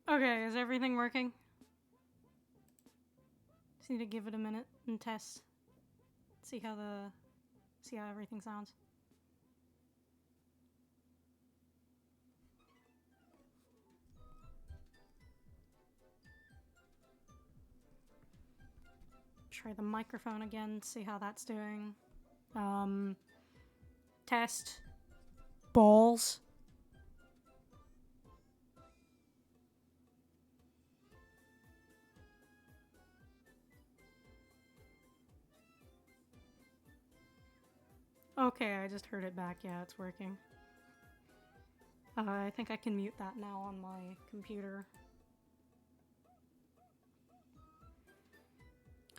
Okay, is everything working? Just need to give it a minute and test. See how everything sounds. Try the microphone again, see how that's doing. Test. Balls. Okay, I just heard it back. Yeah, it's working. I think I can mute that now on my computer.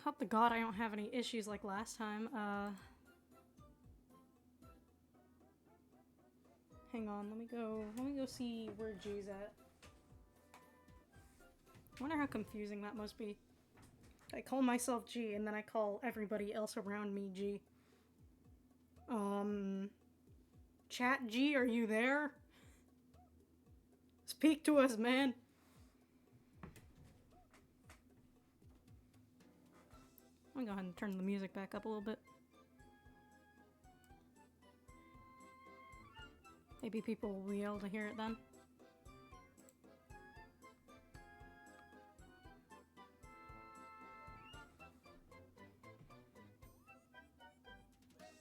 Hope to God I don't have any issues like last time. Hang on, let me go see where G's at. I wonder how confusing that must be. I call myself G and then I call everybody else around me G. Chat G, are you there? Speak to us, man. I'm gonna go ahead and turn the music back up a little bit. Maybe people will be able to hear it then.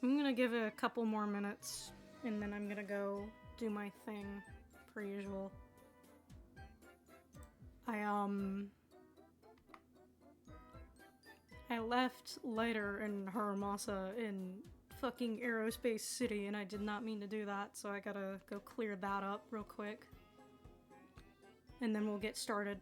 I'm gonna give it a couple more minutes and then I'm gonna go do my thing per usual. I left later in Haramasa in fucking Aerospace City and I did not mean to do that, so I gotta go clear that up real quick. And then we'll get started.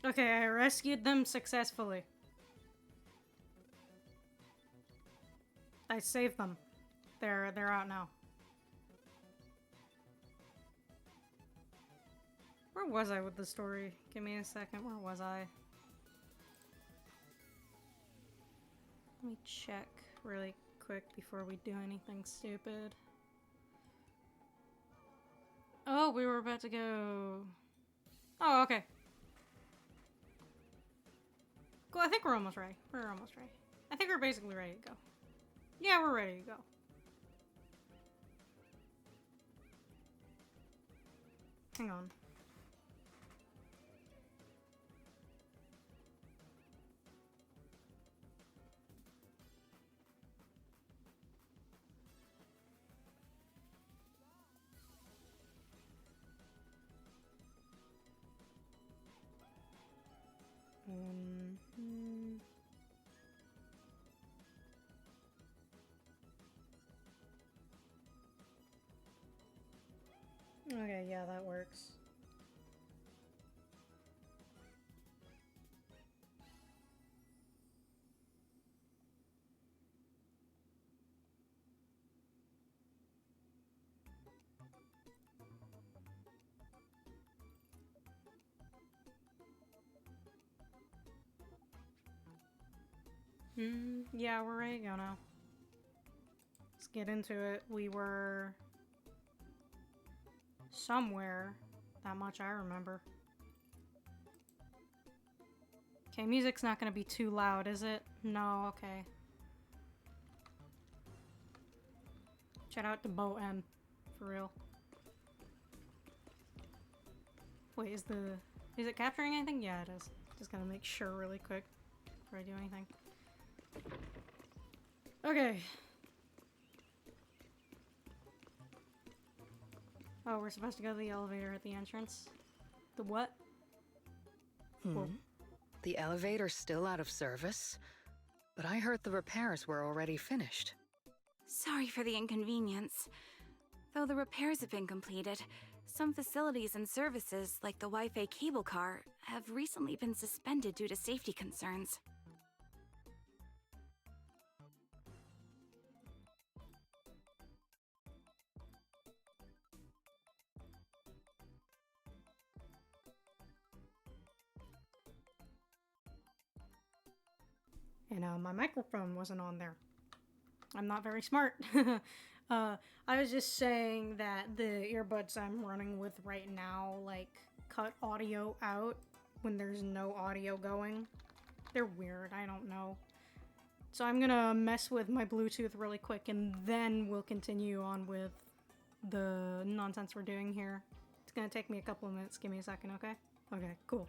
Okay, I rescued them successfully. I saved them. They're out now. Where was I with the story? Give me a second. Where was I? Let me check really quick before we do anything stupid. Oh, we were about to go... Oh, okay. Cool, I think we're almost ready. We're almost ready. I think we're basically ready to go. Yeah, we're ready to go. Hang on. Okay, yeah, that works. Yeah, we're ready to go now. Let's get into it. We were... somewhere. That much I remember. Okay, music's not gonna be too loud, is it? No, okay. Shout out to Bo M. For real. Wait, is it capturing anything? Yeah, it is. Just gotta make sure really quick before I do anything. Okay. Oh, we're supposed to go to the elevator at the entrance. The what? Whoa. The elevator's still out of service? But I heard the repairs were already finished. Sorry for the inconvenience. Though the repairs have been completed, some facilities and services, like the Wi-Fi cable car, have recently been suspended due to safety concerns. And my microphone wasn't on there. I'm not very smart. I was just saying that the earbuds I'm running with right now, like, cut audio out when there's no audio going. They're weird, I don't know. So I'm gonna mess with my Bluetooth really quick and then we'll continue on with the nonsense we're doing here. It's gonna take me a couple of minutes. Give me a second, okay? Okay, cool.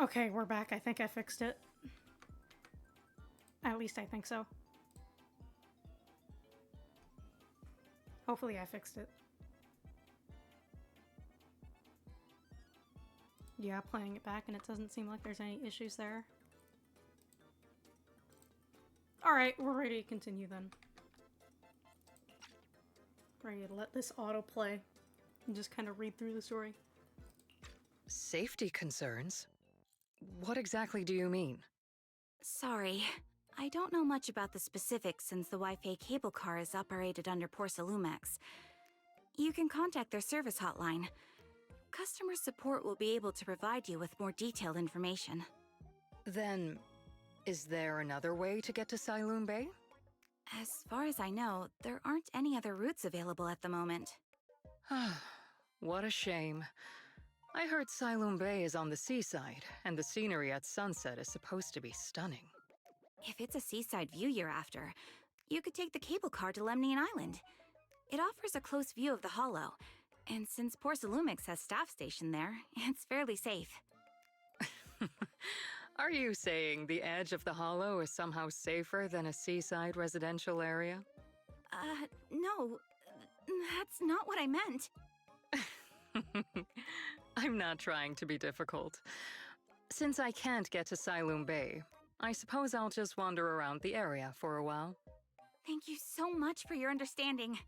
Okay, we're back. I think I fixed it. At least I think so. Hopefully I fixed it. Yeah, playing it back and it doesn't seem like there's any issues there. Alright, we're ready to continue then. Ready to let this autoplay and just kind of read through the story. Safety concerns? What exactly do you mean? Sorry, I don't know much about the specifics since the Wi-Fi cable car is operated under Porcelumex. You can contact their service hotline. customer support will be able to provide you with more detailed information. Then, is there another way to get to Siloon Bay? As far as I know, there aren't any other routes available at the moment. What a shame. I heard Siloon Bay is on the seaside, and the scenery at sunset is supposed to be stunning. If it's a seaside view you're after, you could take the cable car to Lemnian Island. It offers a close view of the hollow, and since Porcelumix has staff stationed there, it's fairly safe. Are you saying the edge of the hollow is somehow safer than a seaside residential area? No, that's not what I meant. I'm not trying to be difficult. Since I can't get to Siloon Bay, I suppose I'll just wander around the area for a while. Thank you so much for your understanding.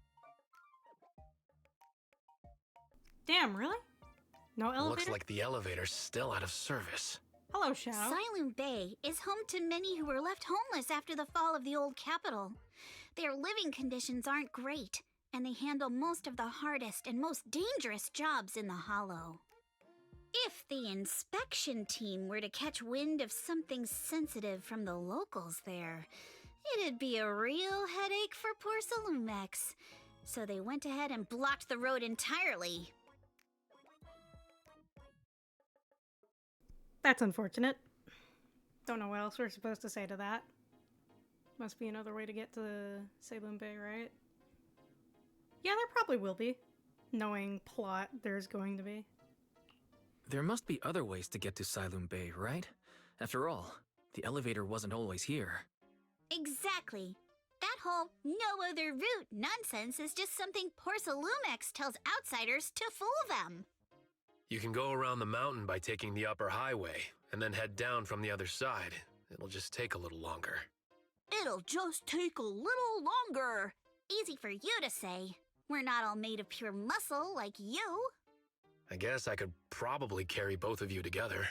Damn, really? No elevator? Looks like the elevator's still out of service. Hello, Shadow. Siloon Bay is home to many who were left homeless after the fall of the old capital. Their living conditions aren't great, and they handle most of the hardest and most dangerous jobs in the Hollow. If the inspection team were to catch wind of something sensitive from the locals there, it'd be a real headache for Porcelumix. So they went ahead and blocked the road entirely. That's unfortunate. Don't know what else we're supposed to say to that. Must be another way to get to Siloon Bay, right? Yeah, there probably will be. Knowing plot, there's going to be. There must be other ways to get to Siloon Bay, right? After all, the elevator wasn't always here. Exactly. That whole no other route nonsense is just something Porcelumix tells outsiders to fool them. You can go around the mountain by taking the upper highway, and then head down from the other side. It'll just take a little longer. It'll just take a little longer. Easy for you to say. We're not all made of pure muscle like you. I guess I could probably carry both of you together.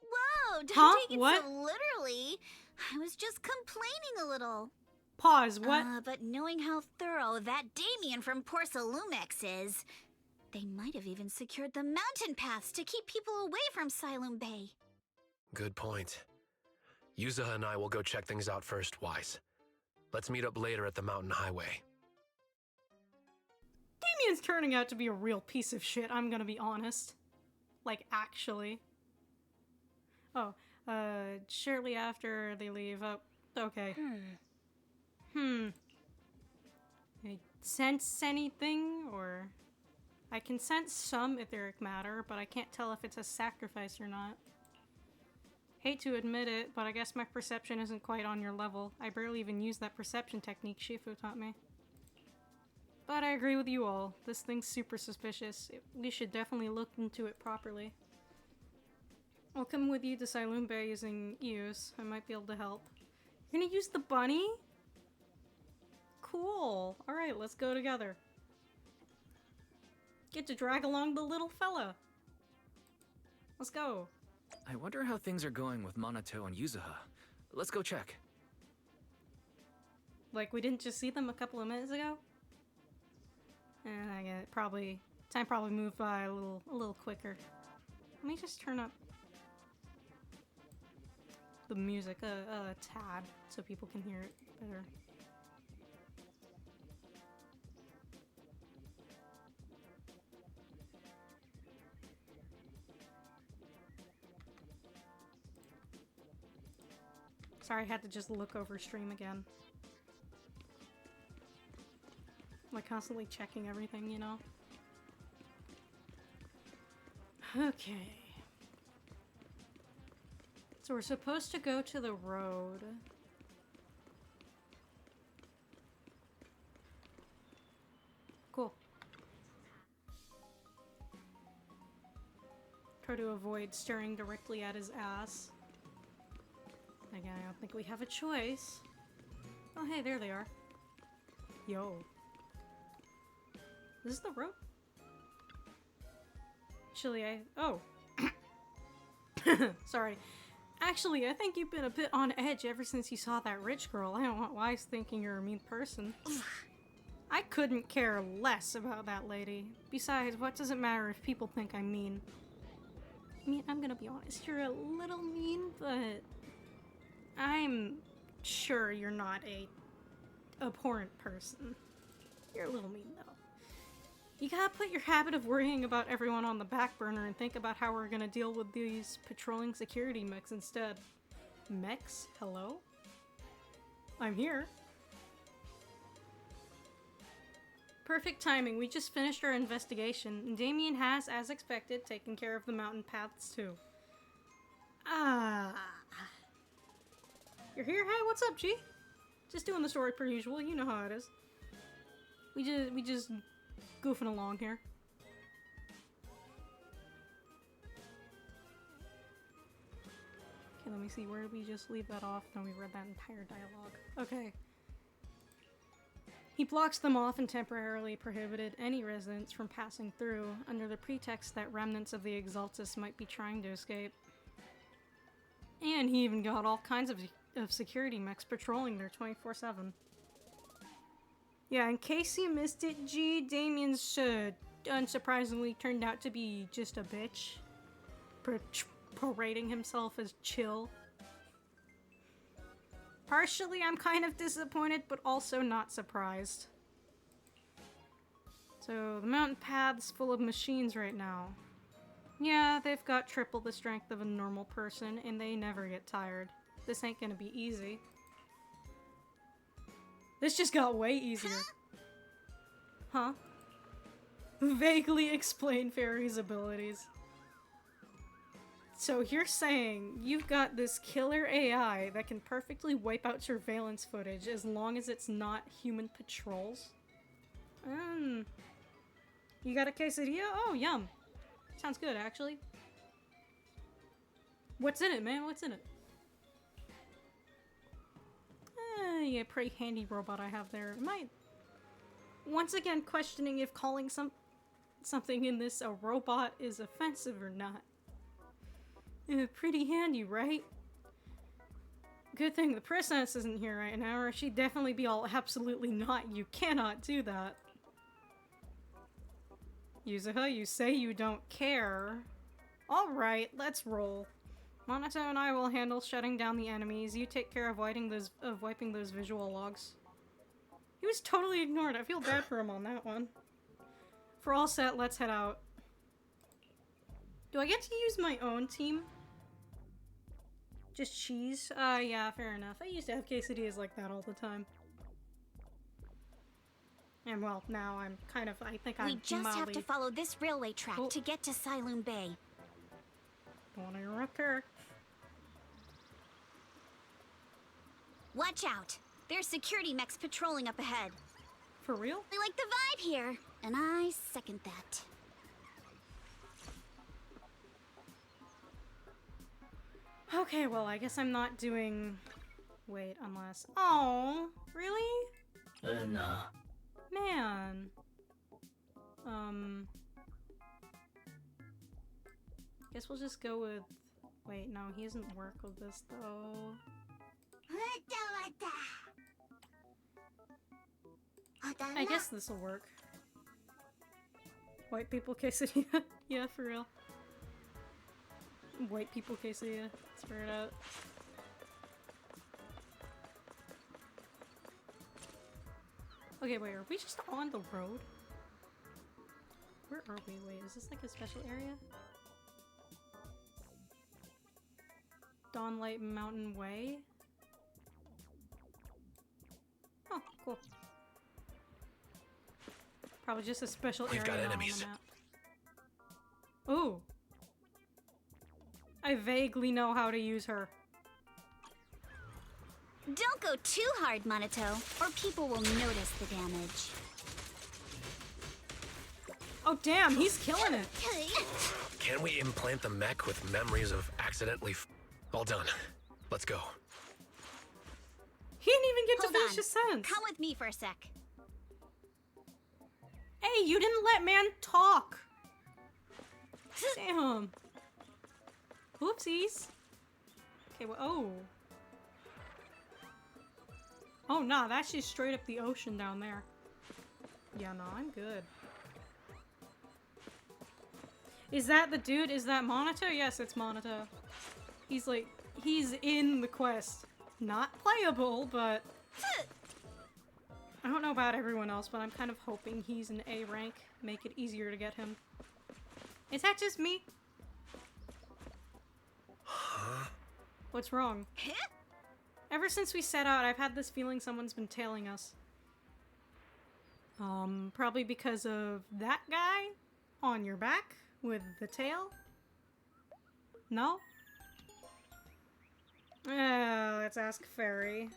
Whoa, don't Huh? take it What? so literally. I was just complaining a little. Pause, what? But knowing how thorough that Damien from Porcelumix is, they might have even secured the mountain paths to keep people away from Siloon Bay. Good point. Yuza and I will go check things out first, Wise. Let's meet up later at the mountain highway. Damien's turning out to be a real piece of shit, I'm gonna be honest. Like, actually. Oh, shortly after they leave. Oh, okay. I sense anything, or... I can sense some etheric matter, but I can't tell if it's a sacrifice or not. Hate to admit it, but I guess my perception isn't quite on your level. I barely even use that perception technique Shifu taught me. But I agree with you all. This thing's super suspicious. We should definitely look into it properly. I'll come with you to Siloon Bay using Eos. I might be able to help. You're gonna use the bunny? Cool. Alright, let's go together. Get to drag along the little fella. Let's go. I wonder how things are going with Minato and Yuzuha. Let's go check. Like, we didn't just see them a couple of minutes ago? And I get time probably moved by a little quicker. Let me just turn up the music a tad so people can hear it better. Sorry, I had to just look over stream again. Like, constantly checking everything, you know? Okay. So we're supposed to go to the road. Cool. Try to avoid staring directly at his ass. Again, I don't think we have a choice. Oh, hey, there they are. Yo. This is the road? Actually, oh. Sorry. Actually, I think you've been a bit on edge ever since you saw that rich girl. I don't want Wise thinking you're a mean person. I couldn't care less about that lady. Besides, what does it matter if people think I'm mean? I mean, I'm gonna be honest, you're a little mean, but I'm sure you're not a abhorrent person. You're a little mean, though. You gotta put your habit of worrying about everyone on the back burner and think about how we're gonna deal with these patrolling security mechs instead. Mechs? Hello? I'm here. Perfect timing. We just finished our investigation, and Damien has, as expected, taken care of the mountain paths too. Ah. You're here? Hey, what's up, G? Just doing the story per usual. You know how it is. We just goofing along here. Okay, let me see. Where did we just leave that off? No, we read that entire dialogue. Okay. He blocks them off and temporarily prohibited any residents from passing through under the pretext that remnants of the Exaltus might be trying to escape. And he even got all kinds of security mechs patrolling there 24/7. Yeah, in case you missed it, G, Damien's unsurprisingly turned out to be just a bitch. Parading himself as chill. Partially, I'm kind of disappointed, but also not surprised. So, the mountain path's full of machines right now. Yeah, they've got triple the strength of a normal person, and they never get tired. This ain't gonna be easy. This just got way easier. Huh? Vaguely explain Fairy's abilities. So you're saying you've got this killer AI that can perfectly wipe out surveillance footage as long as it's not human patrols? You got a quesadilla? Oh, yum. Sounds good, actually. What's in it, man? What's in it? Yeah, pretty handy robot I have there. Am I once again questioning if calling something in this a robot is offensive or not? Pretty handy, right? Good thing the princess isn't here right now, or she'd definitely be all absolutely not. You cannot do that. Yuzuha, you say you don't care. Alright, let's roll. Monato and I will handle shutting down the enemies. You take care of wiping those visual logs. He was totally ignored. I feel bad for him on that one. For all set, let's head out. Do I get to use my own team? Just cheese? Yeah, fair enough. I used to have quesadillas like that all the time. And well, now I'm kind of, I think I'm We just have to follow this railway track to get to Siloon Bay. Don't wanna interrupt her. Watch out! There's security mechs patrolling up ahead. For real? I like the vibe here, and I second that. Okay, well, I guess I'm not doing... Wait, unless... Oh, really? No. Man. Guess we'll just go with... Wait, no, he doesn't work with this, though. I guess this'll work. White people quesadilla? Yeah, for real. White people quesadilla. Let's figure it out. Okay, wait, are we just on the road? Where are we? Wait, is this like a special area? Dawnlight Mountain Way? Oh, cool. Probably just a special area. We've got not on the enemies. map. Ooh. I vaguely know how to use her. Don't go too hard, Monato, or people will notice the damage. Oh damn, he's killing it. Can we implant the mech with memories of accidentally all done. Let's go. He didn't even get Hold to finish on. his sentence. Come with me for a sec. Hey, you didn't let man talk. Damn. Whoopsies. Okay, well, oh. Oh, nah, that's just straight up the ocean down there. Yeah, no, I'm good. Is that the dude? Is that Monota? Yes, it's Monota. He's like, he's in the quest. Not playable, but... I don't know about everyone else, but I'm kind of hoping he's an A rank. Make it easier to get him. Is that just me? Huh? What's wrong? Ever since we set out, I've had this feeling someone's been tailing us. Probably because of that guy on your back with the tail? No? Let's ask Fairy.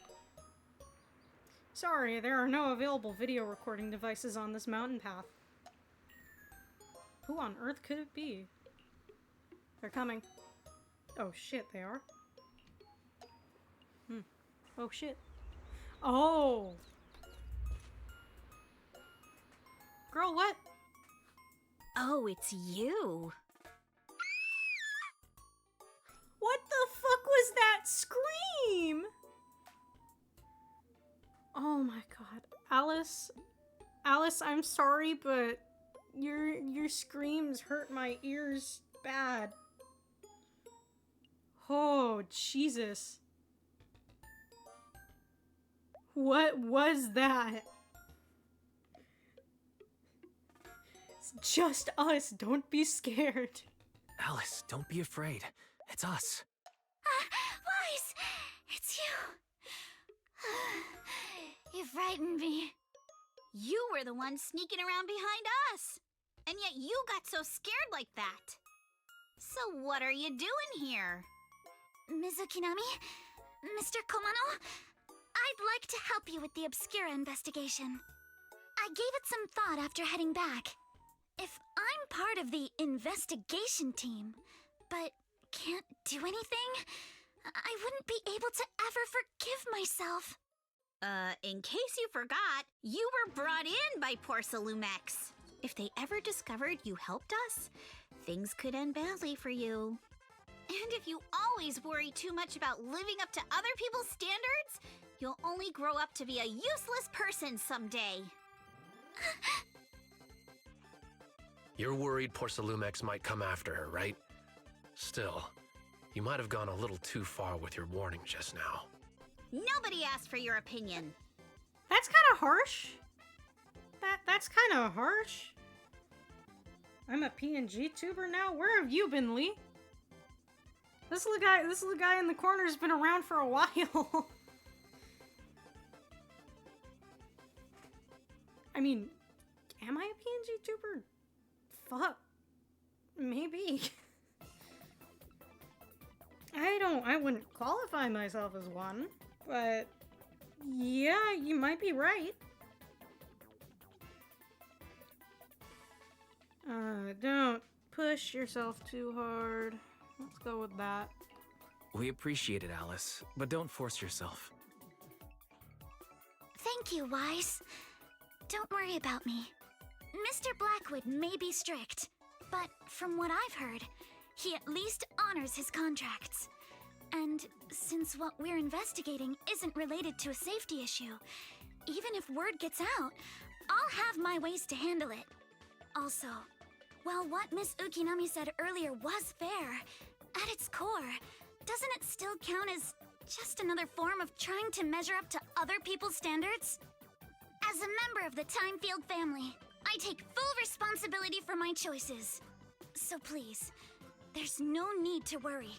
Sorry, there are no available video recording devices on this mountain path. Who on earth could it be? They're coming. Oh shit, they are? Oh shit. Oh! Girl, what? Oh, it's you. What the fuck was that scream? Oh my god. Alice, I'm sorry, but your screams hurt my ears bad. Oh, Jesus. What was that? It's just us. Don't be scared. Alice, don't be afraid. It's us. Wise! It's you. You frightened me. You were the one sneaking around behind us. And yet you got so scared like that. So what are you doing here? Ms. Ukinami? Mr. Komano? I'd like to help you with the Obscura investigation. I gave it some thought after heading back. If I'm part of the investigation team, but can't do anything, I wouldn't be able to ever forgive myself. In case you forgot, you were brought in by Porcelumex. If they ever discovered you helped us, things could end badly for you. And if you always worry too much about living up to other people's standards, you'll only grow up to be a useless person someday. You're worried Porcelumex might come after her, right? Still, you might have gone a little too far with your warning just now. Nobody asked for your opinion. That's kind of harsh. That's kind of harsh. I'm a PNG tuber now? Where have you been, Lee? This little guy in the corner's been around for a while. I mean, am I a PNG tuber? Fuck. Maybe. I wouldn't qualify myself as one, but yeah, you might be right. Don't push yourself too hard. Let's go with that. We appreciate it, Alice, but don't force yourself. Thank you, Wise. Don't worry about me. Mr. Blackwood may be strict, but from what I've heard, he at least honors his contracts. And since what we're investigating isn't related to a safety issue, even if word gets out, I'll have my ways to handle it. Also, while what Miss Ukinami said earlier was fair, at its core, doesn't it still count as just another form of trying to measure up to other people's standards? As a member of the Timefield family, I take full responsibility for my choices. So please, there's no need to worry.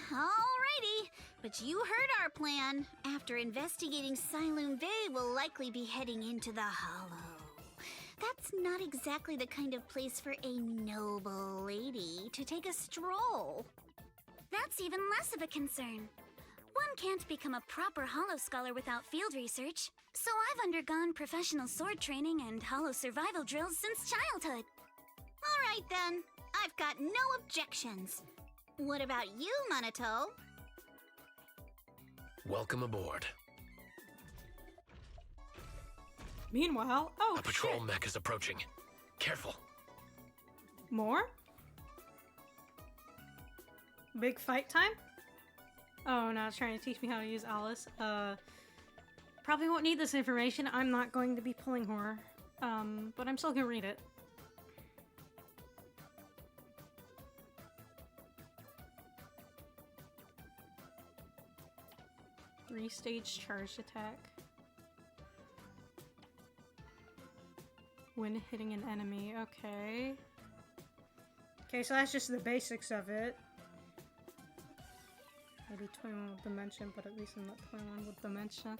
Alrighty, but you heard our plan. After investigating Siloon Bay, we'll likely be heading into the Hollow. That's not exactly the kind of place for a noble lady to take a stroll. That's even less of a concern. One can't become a proper Hollow scholar without field research, so I've undergone professional sword training and Hollow survival drills since childhood. Alright then, I've got no objections. What about you, Monato? Welcome aboard. Meanwhile, oh, A patrol shit. mech is approaching. Careful. More? Big fight time? Oh, now it's trying to teach me how to use Alice. Probably won't need this information. I'm not going to be pulling horror. But I'm still gonna read it. Three-stage charged attack. When hitting an enemy. Okay. Okay, so that's just the basics of it. Maybe 21 with dementia, but at least I'm not 21 with dementia.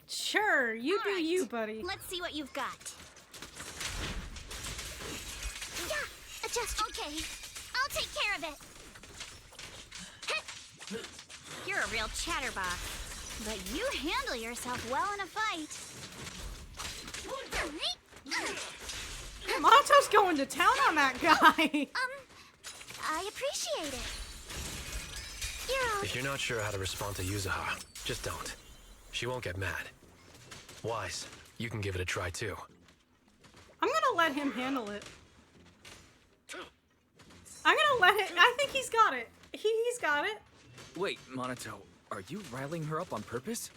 Sure, you do you, buddy. Let's see what you've got. Yeah, adjust. Okay, I'll take care of it. You're a real chatterbox, but you handle yourself well in a fight. Monto's going to town on that guy. I appreciate it. You're all... If you're not sure how to respond to Yuzuha, just don't. She won't get mad. Wise, you can give it a try too. I'm gonna let him handle it. I'm gonna let him. I think he's got it. He's got it. Wait, Monato, are you riling her up on purpose?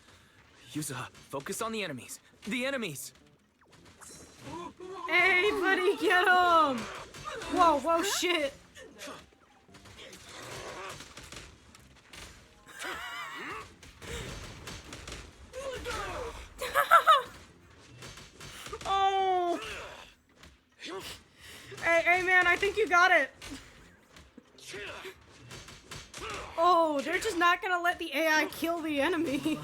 Yuzuha, focus on the enemies. The enemies! Hey, buddy, get him! Whoa, whoa, shit. Oh! Hey, man, I think you got it. Oh, they're just not gonna let the AI kill the enemy.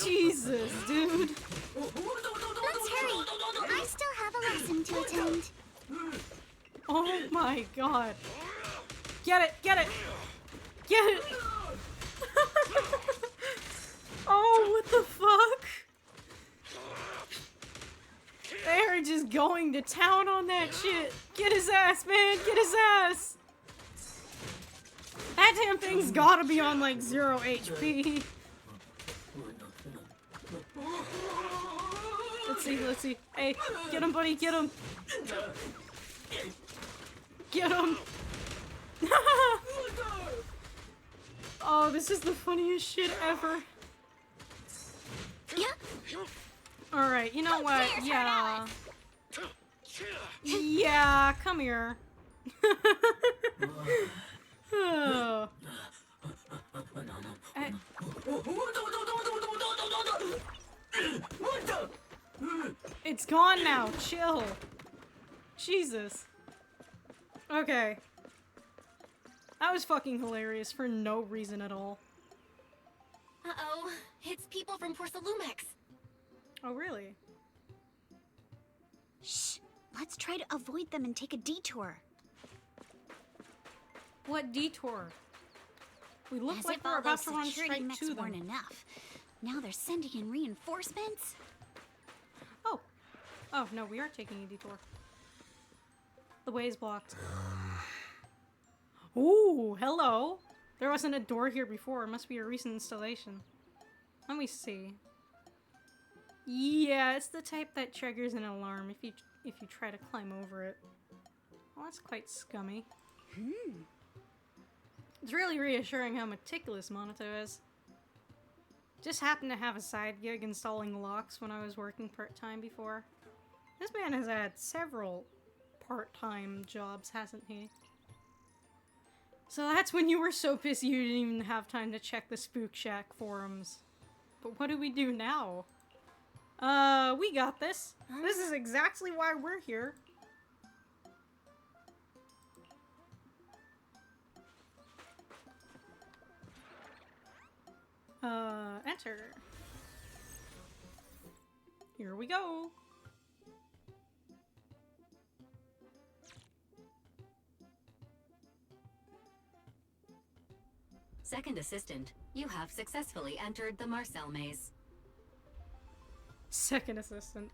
Jesus, dude. Let's hurry. I still have a lesson to attend. Oh my god. Get it, get it. Get it. Oh, what the fuck? They're just going to town on that shit. Get his ass, man. Get his ass. That damn thing's gotta be on like 0 HP. Let's see, let's see. Hey, get him, buddy, get him. Get him. Oh, this is the funniest shit ever. Yeah. Alright, you know what? Yeah. Yeah, come here. Oh. It's gone now. Chill. Jesus. Okay. That was fucking hilarious for no reason at all. Uh-oh. It's people from Porcelumex. Oh, really? Shh. Let's try to avoid them and take a detour. What detour? We look As like if we're all about those to run security straight mechs to weren't them. enough. Now they're sending in reinforcements? Oh. Oh, no, we are taking a detour. The way is blocked. Ooh, hello. There wasn't a door here before. It must be a recent installation. Let me see. Yeah, it's the type that triggers an alarm if you try to climb over it. Well, that's quite scummy. It's really reassuring how meticulous Monato is. Just happened to have a side gig installing locks when I was working part-time before. This man has had several part-time jobs, hasn't he? So that's when you were so pissed you didn't even have time to check the Spook Shack forums. But what do we do now? We got this. This is exactly why we're here. Enter. Here we go. Second assistant, you have successfully entered the Marcel maze. Second assistant.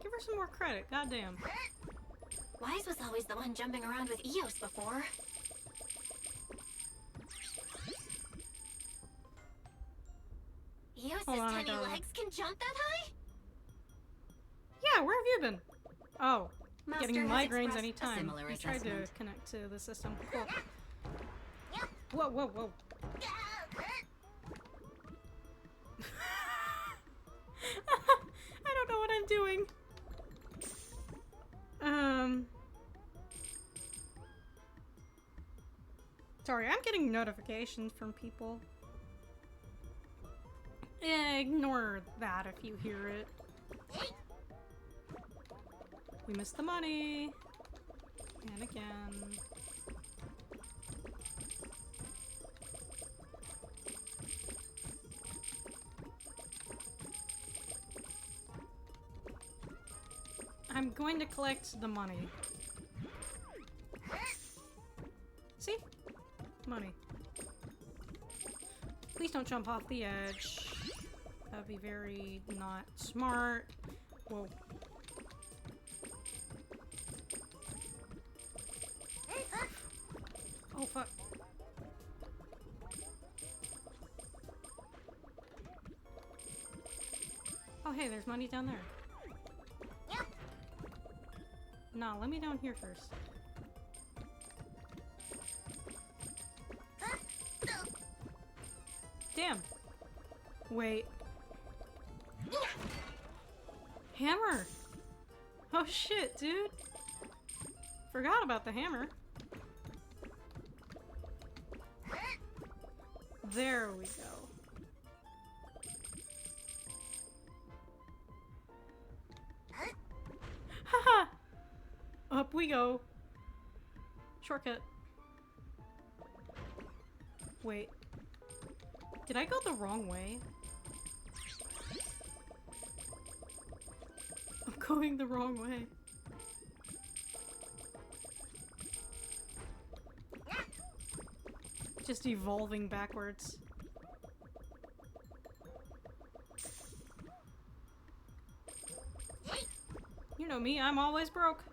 Give her some more credit, goddamn. Wise was always the one jumping around with Eos before. Eos's Hold on, I tiny got it. legs can jump that high? Yeah, where have you been? Oh, Master getting has migraines expressed a anytime. similar He tried to assessment. connect to the system. Cool. Whoa, whoa, whoa. doing? Sorry, I'm getting notifications from people. Ignore that if you hear it. We missed the money. And again. I'm going to collect the money. See? Money. Please don't jump off the edge. That'd be very not smart. Whoa. Oh, fuck. Oh, hey, there's money down there. Nah, let me down here first. Damn. Wait. Hammer! Oh shit, dude. Forgot about the hammer. There we go. Haha! Up we go. Shortcut. Wait. Did I go the wrong way? I'm going the wrong way. Just evolving backwards. You know me, I'm always broke.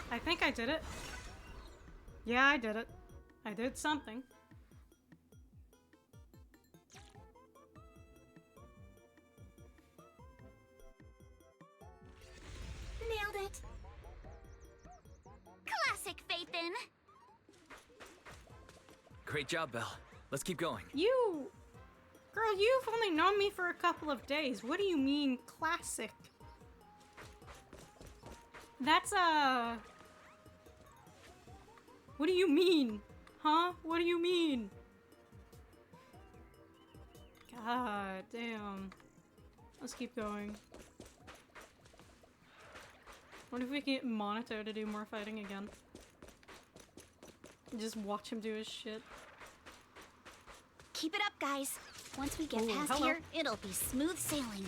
I think I did it. Yeah, I did it. I did something. Nailed it. Classic, Faithin. Great job, Belle. Let's keep going. You... Girl, you've only known me for a couple of days. What do you mean, classic? That's What do you mean? Huh? What do you mean? God damn. Let's keep going. What if we can get Monato to do more fighting again? Just watch him do his shit. Keep it up, guys. Once we get Ooh, past hello. here, it'll be smooth sailing.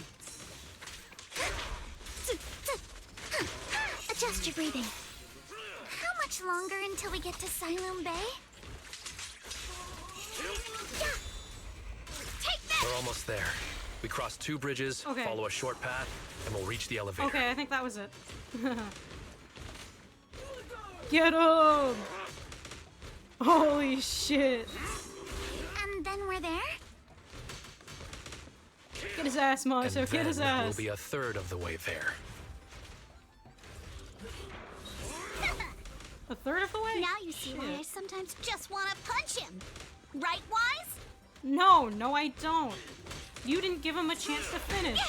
Adjust your breathing. How much longer until we get to Siloam Bay? Take that! We're almost there. We cross 2 bridges, Okay. follow a short path, and we'll reach the elevator. Okay, I think that was it. Get him! Holy shit! And then we're there? Get his ass, And Monato, get his then we'll ass! be a third of the way there. A third of the way? Now you see why I Shit. sometimes just want to punch him. Right, Wise? No, I don't. You didn't give him a chance to finish.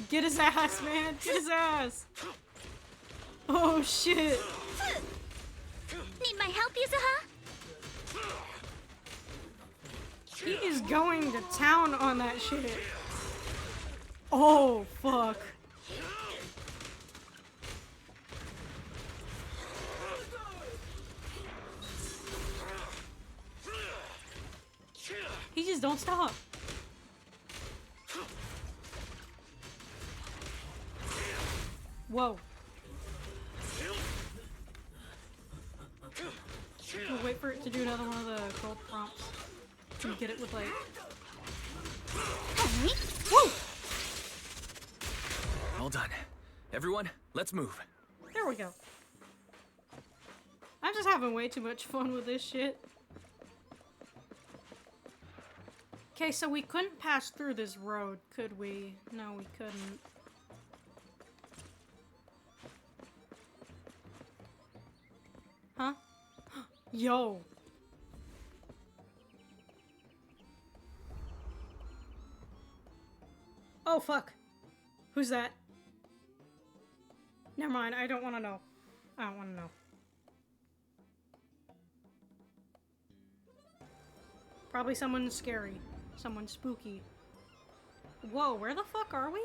Get his ass, man! Get his ass! Oh shit! Need my help, Yuzuha? He is going to town on that shit. Oh fuck. He just don't stop. Whoa. We'll wait for it to do another one of the gold prompts. And get it with like... Woo! All done. Everyone, let's move. There we go. I'm just having way too much fun with this shit. Okay, so we couldn't pass through this road, could we? No, we couldn't. Huh? Yo! Oh, fuck. Who's that? Never mind, I don't want to know. I don't want to know. Probably someone scary. Someone spooky. Whoa, where the fuck are we?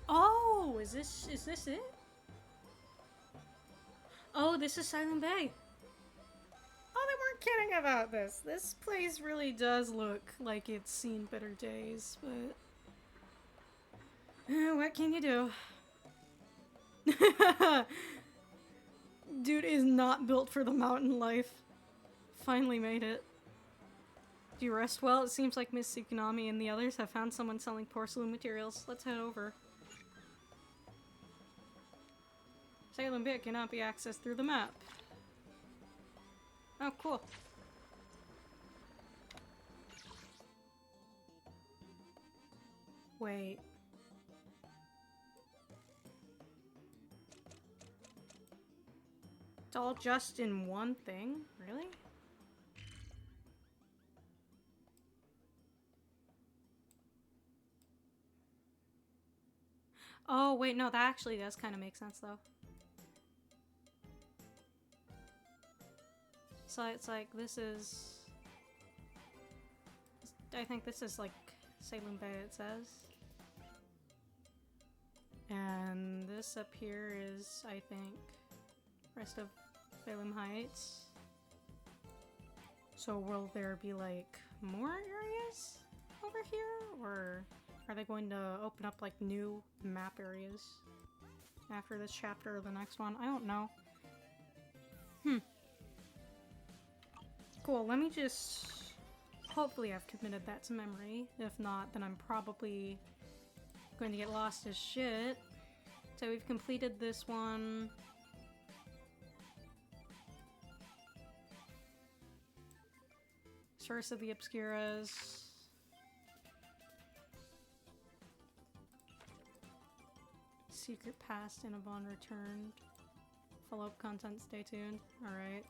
Oh, is this it? Oh, this is Silent Bay. Oh, they weren't kidding about this. This place really does look like it's seen better days, but... what can you do? Dude is not built for the mountain life. Finally made it. Do you rest well? It seems like Miss Tsukunami and the others have found someone selling porcelain materials. Let's head over. Salem Bay cannot be accessed through the map. Oh, cool. Wait. It's all just in one thing? Really? Oh, wait, no, that actually does kind of make sense, though. So it's like, this is... I think this is like Salem Bay, it says. And this up here is, I think, rest of Salem Heights. So will there be like more areas over here? Or are they going to open up like new map areas after this chapter or the next one? I don't know. Cool, let me just... Hopefully I've committed that to memory. If not, then I'm probably going to get lost as shit. So we've completed this one. Source of the Obscuras. Secret Past and Avon Returned. Follow-up content, stay tuned. Alright.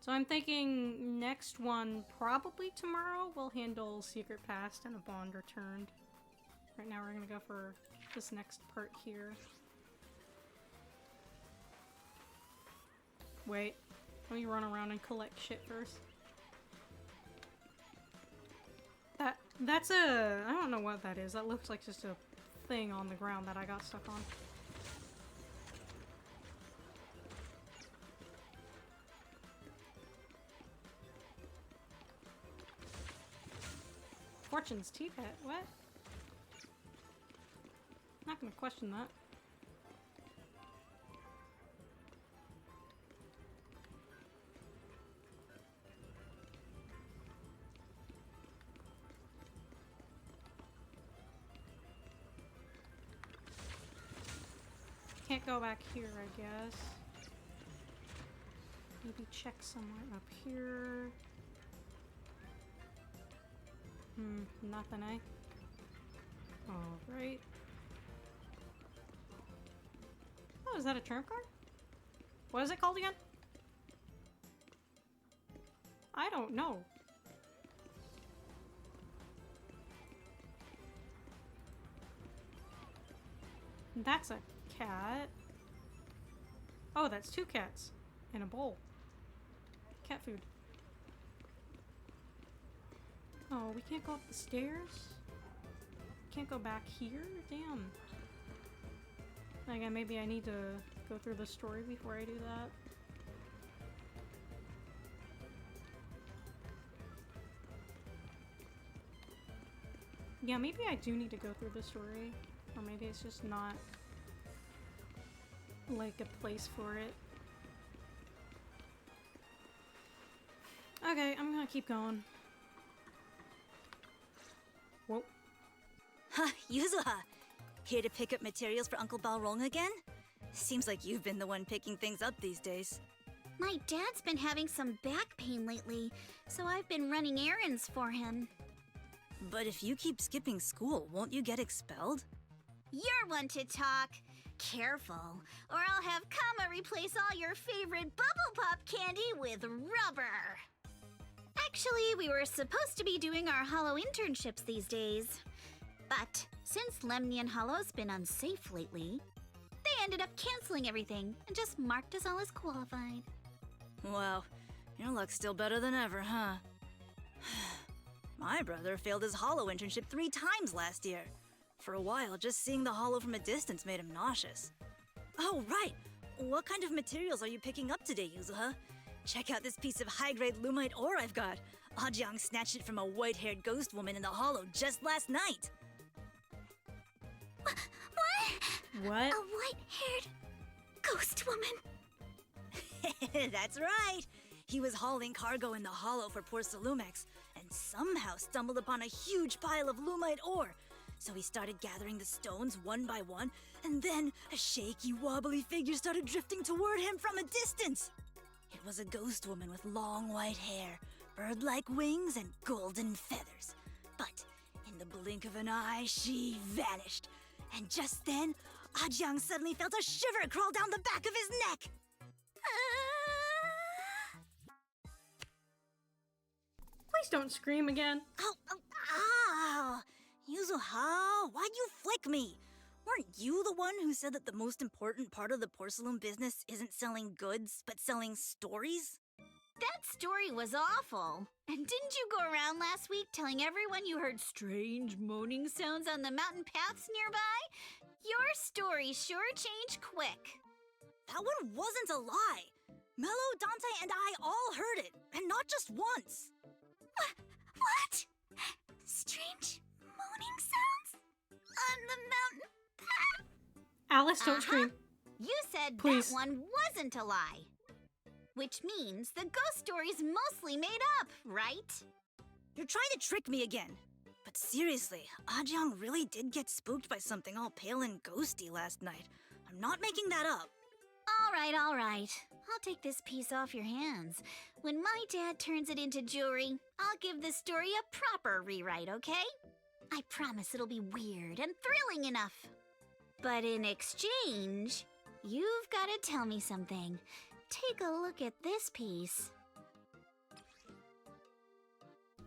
So I'm thinking next one, probably tomorrow, we'll handle Secret Past and A Bond Returned. Right now we're gonna go for this next part here. Wait, let me run around and collect shit first. That's a... I don't know what that is. That looks like just a thing on the ground that I got stuck on. Fortune's tea pet, what? Not gonna question that. Can't go back here, I guess. Maybe check somewhere up here. Nothing, eh? Alright. Oh, is that a trump card? What is it called again? I don't know. That's a cat. Oh, that's two cats in a bowl. Cat food. Oh, we can't go up the stairs? Can't go back here? Damn. Like, maybe I need to go through the story before I do that. Yeah, maybe I do need to go through the story. Or maybe it's just not, like, a place for it. Okay, I'm gonna keep going. Whoa. Ha, Yuzuha! Here to pick up materials for Uncle Balrog again? Seems like you've been the one picking things up these days. My dad's been having some back pain lately, so I've been running errands for him. But if you keep skipping school, won't you get expelled? You're one to talk. Careful, or I'll have Kama replace all your favorite bubble pop candy with rubber. Actually, we were supposed to be doing our Hollow internships these days. But since Lemnian Hollow's been unsafe lately, they ended up canceling everything and just marked us all as qualified. Wow, your luck's still better than ever, huh? My brother failed his Hollow internship 3 times last year. For a while, just seeing the Hollow from a distance made him nauseous. Oh, right! What kind of materials are you picking up today, Yuzuha? Check out this piece of high-grade lumite ore I've got. Ajang snatched it from a white-haired ghost woman in the Hollow just last night. What? What? A white-haired ghost woman? That's right! He was hauling cargo in the Hollow for poor Salumex, and somehow stumbled upon a huge pile of lumite ore. So he started gathering the stones one by one, and then a shaky, wobbly figure started drifting toward him from a distance. It was a ghost woman with long white hair, bird-like wings, and golden feathers. But in the blink of an eye, she vanished. And just then, Ajang suddenly felt a shiver crawl down the back of his neck. Please don't scream again. Ow! Yuzuha, why'd you flick me? Weren't you the one who said that the most important part of the porcelain business isn't selling goods, but selling stories? That story was awful. And didn't you go around last week telling everyone you heard strange moaning sounds on the mountain paths nearby? Your story sure changed quick. That one wasn't a lie. Mello, Dante, and I all heard it, and not just once. What? Strange moaning sounds? On the mountain path? Alice, don't scream. You said Please. that one wasn't a lie. Which means the ghost story's mostly made up, right? You're trying to trick me again. But seriously, Ajang really did get spooked by something all pale and ghosty last night. I'm not making that up. All right. I'll take this piece off your hands. When my dad turns it into jewelry, I'll give this story a proper rewrite, okay? I promise it'll be weird and thrilling enough. But in exchange, you've got to tell me something. Take a look at this piece.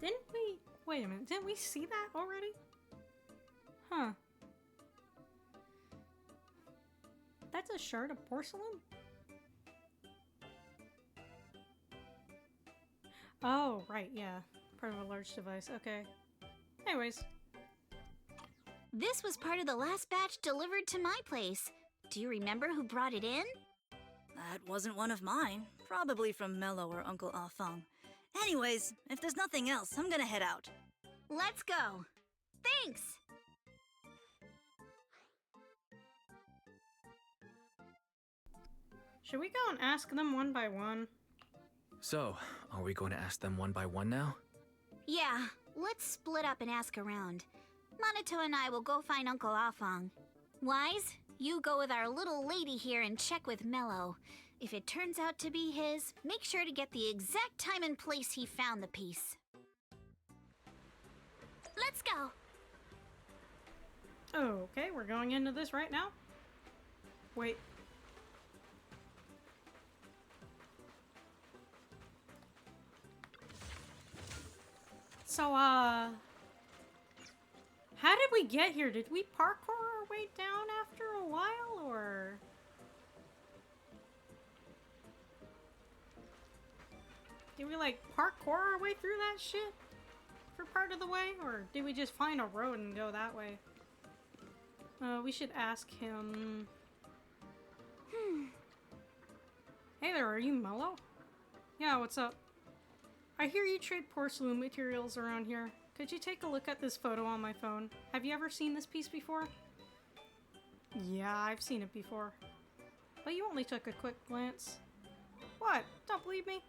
Didn't we... Wait a minute, didn't we see that already? Huh. That's a shard of porcelain? Oh, right, yeah. Part of a large device, okay. Anyways. This was part of the last batch delivered to my place. Do you remember who brought it in? That wasn't one of mine. Probably from Mello or Uncle Afeng. Anyways, if there's nothing else, I'm gonna head out. Let's go. Thanks! Should we go and ask them one by one? So, are we going to ask them one by one now? Yeah, let's split up and ask around. Monato and I will go find Uncle Afeng. Wise, you go with our little lady here and check with Mello. If it turns out to be his, make sure to get the exact time and place he found the piece. Let's go! Okay, we're going into this right now? Wait. So, how did we get here? Did we parkour our way down after a while, or...? Did we, like, parkour our way through that shit for part of the way? Or did we just find a road and go that way? We should ask him... Hey there, are you Mello? Yeah, what's up? I hear you trade porcelain materials around here. Could you take a look at this photo on my phone? Have you ever seen this piece before? Yeah, I've seen it before. But you only took a quick glance. What? Don't believe me?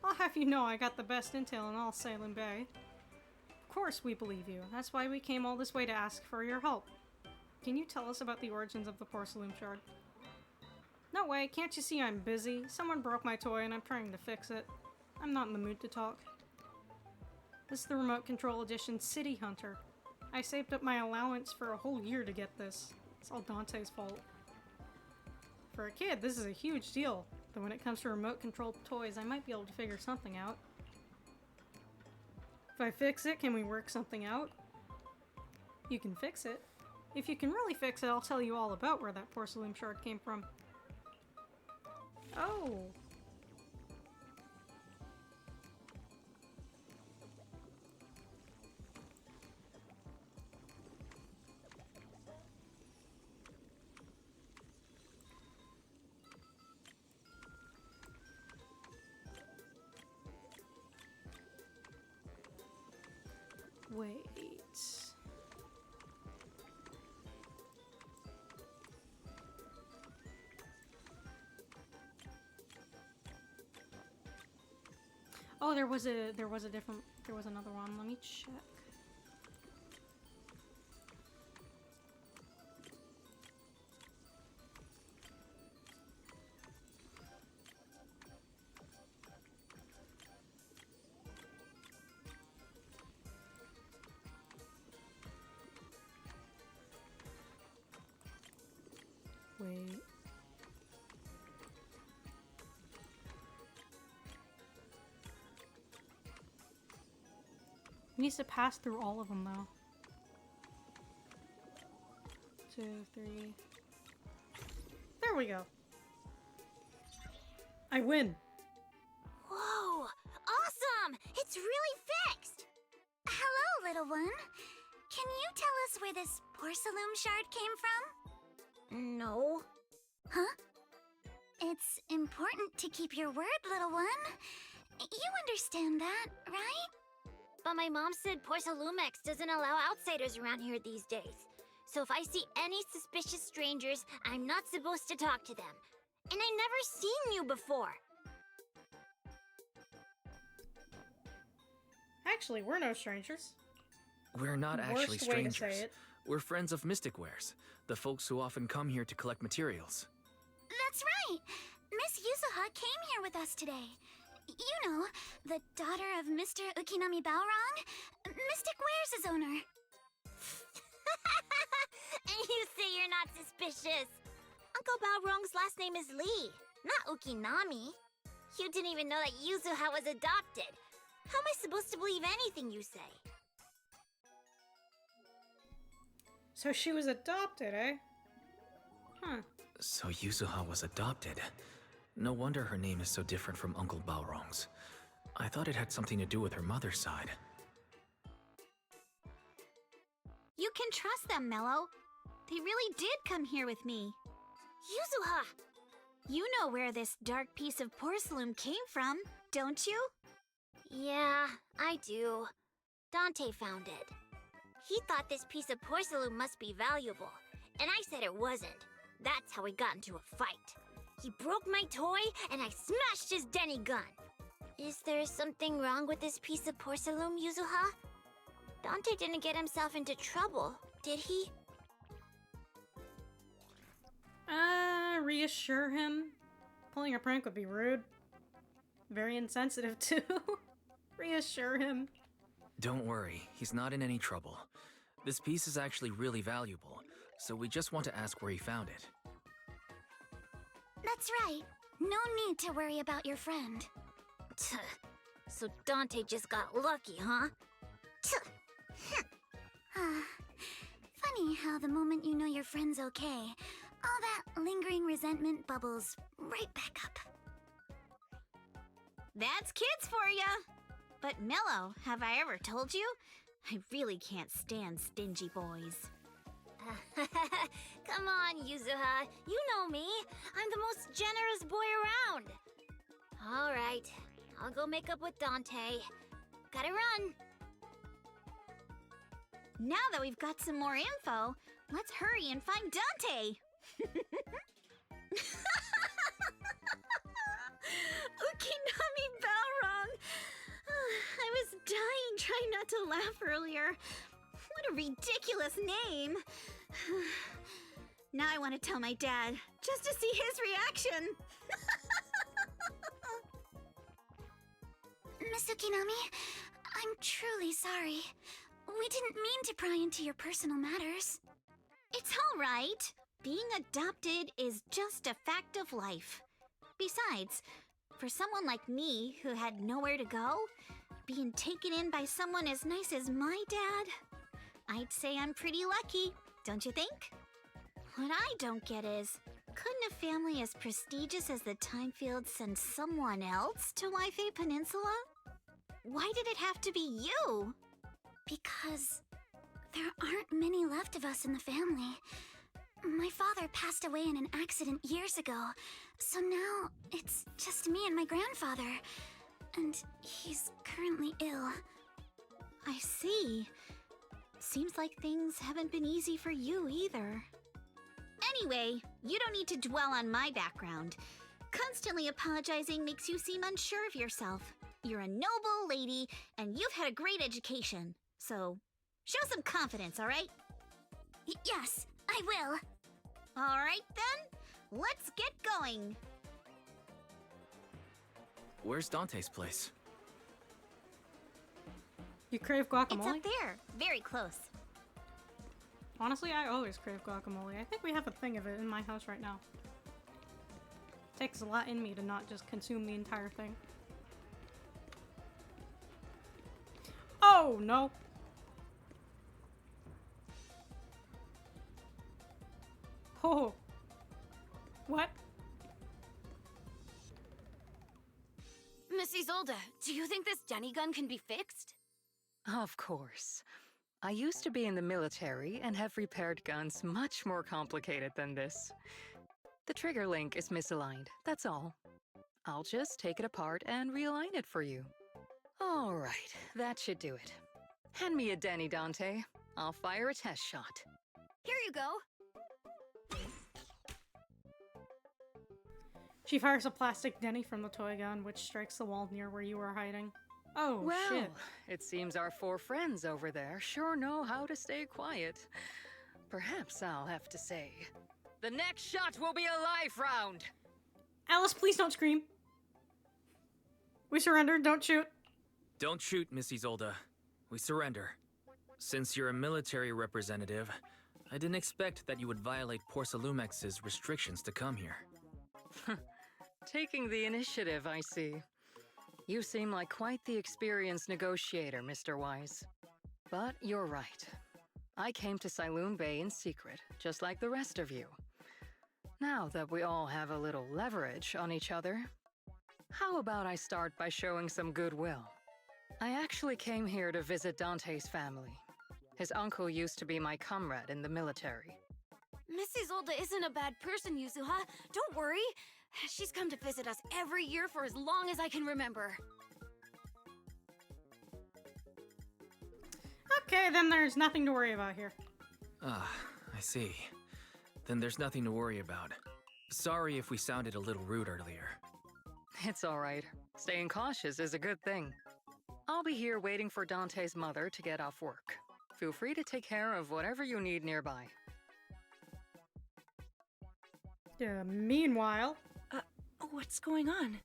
I'll have you know I got the best intel in all Salem Bay. Of course we believe you. That's why we came all this way to ask for your help. Can you tell us about the origins of the porcelain shard? No way, can't you see I'm busy? Someone broke my toy and I'm trying to fix it. I'm not in the mood to talk. This is the Remote Control Edition City Hunter. I saved up my allowance for a whole year to get this. It's all Dante's fault. For a kid, this is a huge deal. But when it comes to remote control toys, I might be able to figure something out. If I fix it, can we work something out? You can fix it. If you can really fix it, I'll tell you all about where that porcelain shard came from. Oh. Wait. Oh, there was another one. Let me check. Wait. He needs to pass through all of them, though. 2, 3. There we go. I win. Whoa! Awesome! It's really fixed! Hello, little one. Can you tell us where this porcelain shard came from? No. Huh? It's important to keep your word, little one. You understand that, right? But my mom said Porcelumex doesn't allow outsiders around here these days. So if I see any suspicious strangers, I'm not supposed to talk to them. And I never seen you before. Actually, we're no strangers. We're not Worst actually way to strangers. say it. We're friends of Mystic Wares, the folks who often come here to collect materials. That's right! Miss Yuzuha came here with us today. You know, the daughter of Mr. Ukinami Balrog, Mystic Wares' owner. And you say you're not suspicious. Uncle Balrog's last name is Lee, not Ukinami. You didn't even know that Yuzuha was adopted. How am I supposed to believe anything you say? So she was adopted, eh? Huh. So Yuzuha was adopted. No wonder her name is so different from Uncle Balrog's. I thought it had something to do with her mother's side. You can trust them, Mello. They really did come here with me. Yuzuha! You know where this dark piece of porcelain came from, don't you? Yeah, I do. Dante found it. He thought this piece of porcelain must be valuable, and I said it wasn't. That's how we got into a fight. He broke my toy, and I smashed his Denny gun. Is there something wrong with this piece of porcelain, Yuzuha? Dante didn't get himself into trouble, did he? Reassure him. Pulling a prank would be rude. Very insensitive, too. Reassure him. Don't worry, he's not in any trouble. This piece is actually really valuable, so we just want to ask where he found it. That's right. No need to worry about your friend. So Dante just got lucky, huh? Funny how the moment you know your friend's okay, all that lingering resentment bubbles right back up. That's kids for ya! But Mello, have I ever told you? I really can't stand stingy boys. Come on, Yuzuha. You know me. I'm the most generous boy around. All right. I'll go make up with Dante. Gotta run. Now that we've got some more info, let's hurry and find Dante. Ukinami Balrog. I was dying trying not to laugh earlier. What a ridiculous name. Now I want to tell my dad. just to see his reaction. Miss Ukinami, I'm truly sorry. We didn't mean to pry into your personal matters. It's all right. Being adopted is just a fact of life. Besides, for someone like me who had nowhere to go, being taken in by someone as nice as my dad, I'd say I'm pretty lucky, don't you think? What I don't get is, couldn't a family as prestigious as the Timefield send someone else to Waifei Peninsula? Why did it have to be you? Because there aren't many left of us in the family. My father passed away in an accident years ago, so now it's just me and my grandfather. And he's currently ill. I see. Seems like things haven't been easy for you either. Anyway, you don't need to dwell on my background. Constantly apologizing makes you seem unsure of yourself. You're a noble lady, and you've had a great education. So, show some confidence, alright? Yes, I will. Alright then, let's get going. Where's Dante's place? You crave It's guacamole? up there, very close. Honestly, I always crave guacamole. I think we have a thing of it in my house right now. Takes a lot in me to not just consume the entire thing. Oh, no. Oh. What? Miss Isolde, do you think this Denny gun can be fixed? Of course. I used to be in the military and have repaired guns much more complicated than this. The trigger link is misaligned, that's all. I'll just take it apart and realign it for you. All right, that should do it. Hand me a Denny, Dante. I'll fire a test shot. Here you go. She fires a plastic Denny from the toy gun, which strikes the wall near where you were hiding. Oh, Well, shit. it seems our 4 friends over there sure know how to stay quiet. Perhaps I'll have to say, the next shot will be a life round! Alice, please don't scream. We surrender, don't shoot. Don't shoot, Miss Isolde. We surrender. Since you're a military representative, I didn't expect that you would violate Porcelumex's restrictions to come here. Taking the initiative, I see. You seem like quite the experienced negotiator, Mr. Wise. But you're right. I came to Siloon Bay in secret, just like the rest of you. Now that we all have a little leverage on each other, how about I start by showing some goodwill? I actually came here to visit Dante's family. His uncle used to be my comrade in the military. Miss Isolde isn't a bad person, Yuzuha. Don't worry. She's come to visit us every year for as long as I can remember. Okay, then there's nothing to worry about here. Ah, I see. Then there's nothing to worry about. Sorry if we sounded a little rude earlier. It's all right. Staying cautious is a good thing. I'll be here waiting for Dante's mother to get off work. Feel free to take care of whatever you need nearby. Meanwhile... What's going on?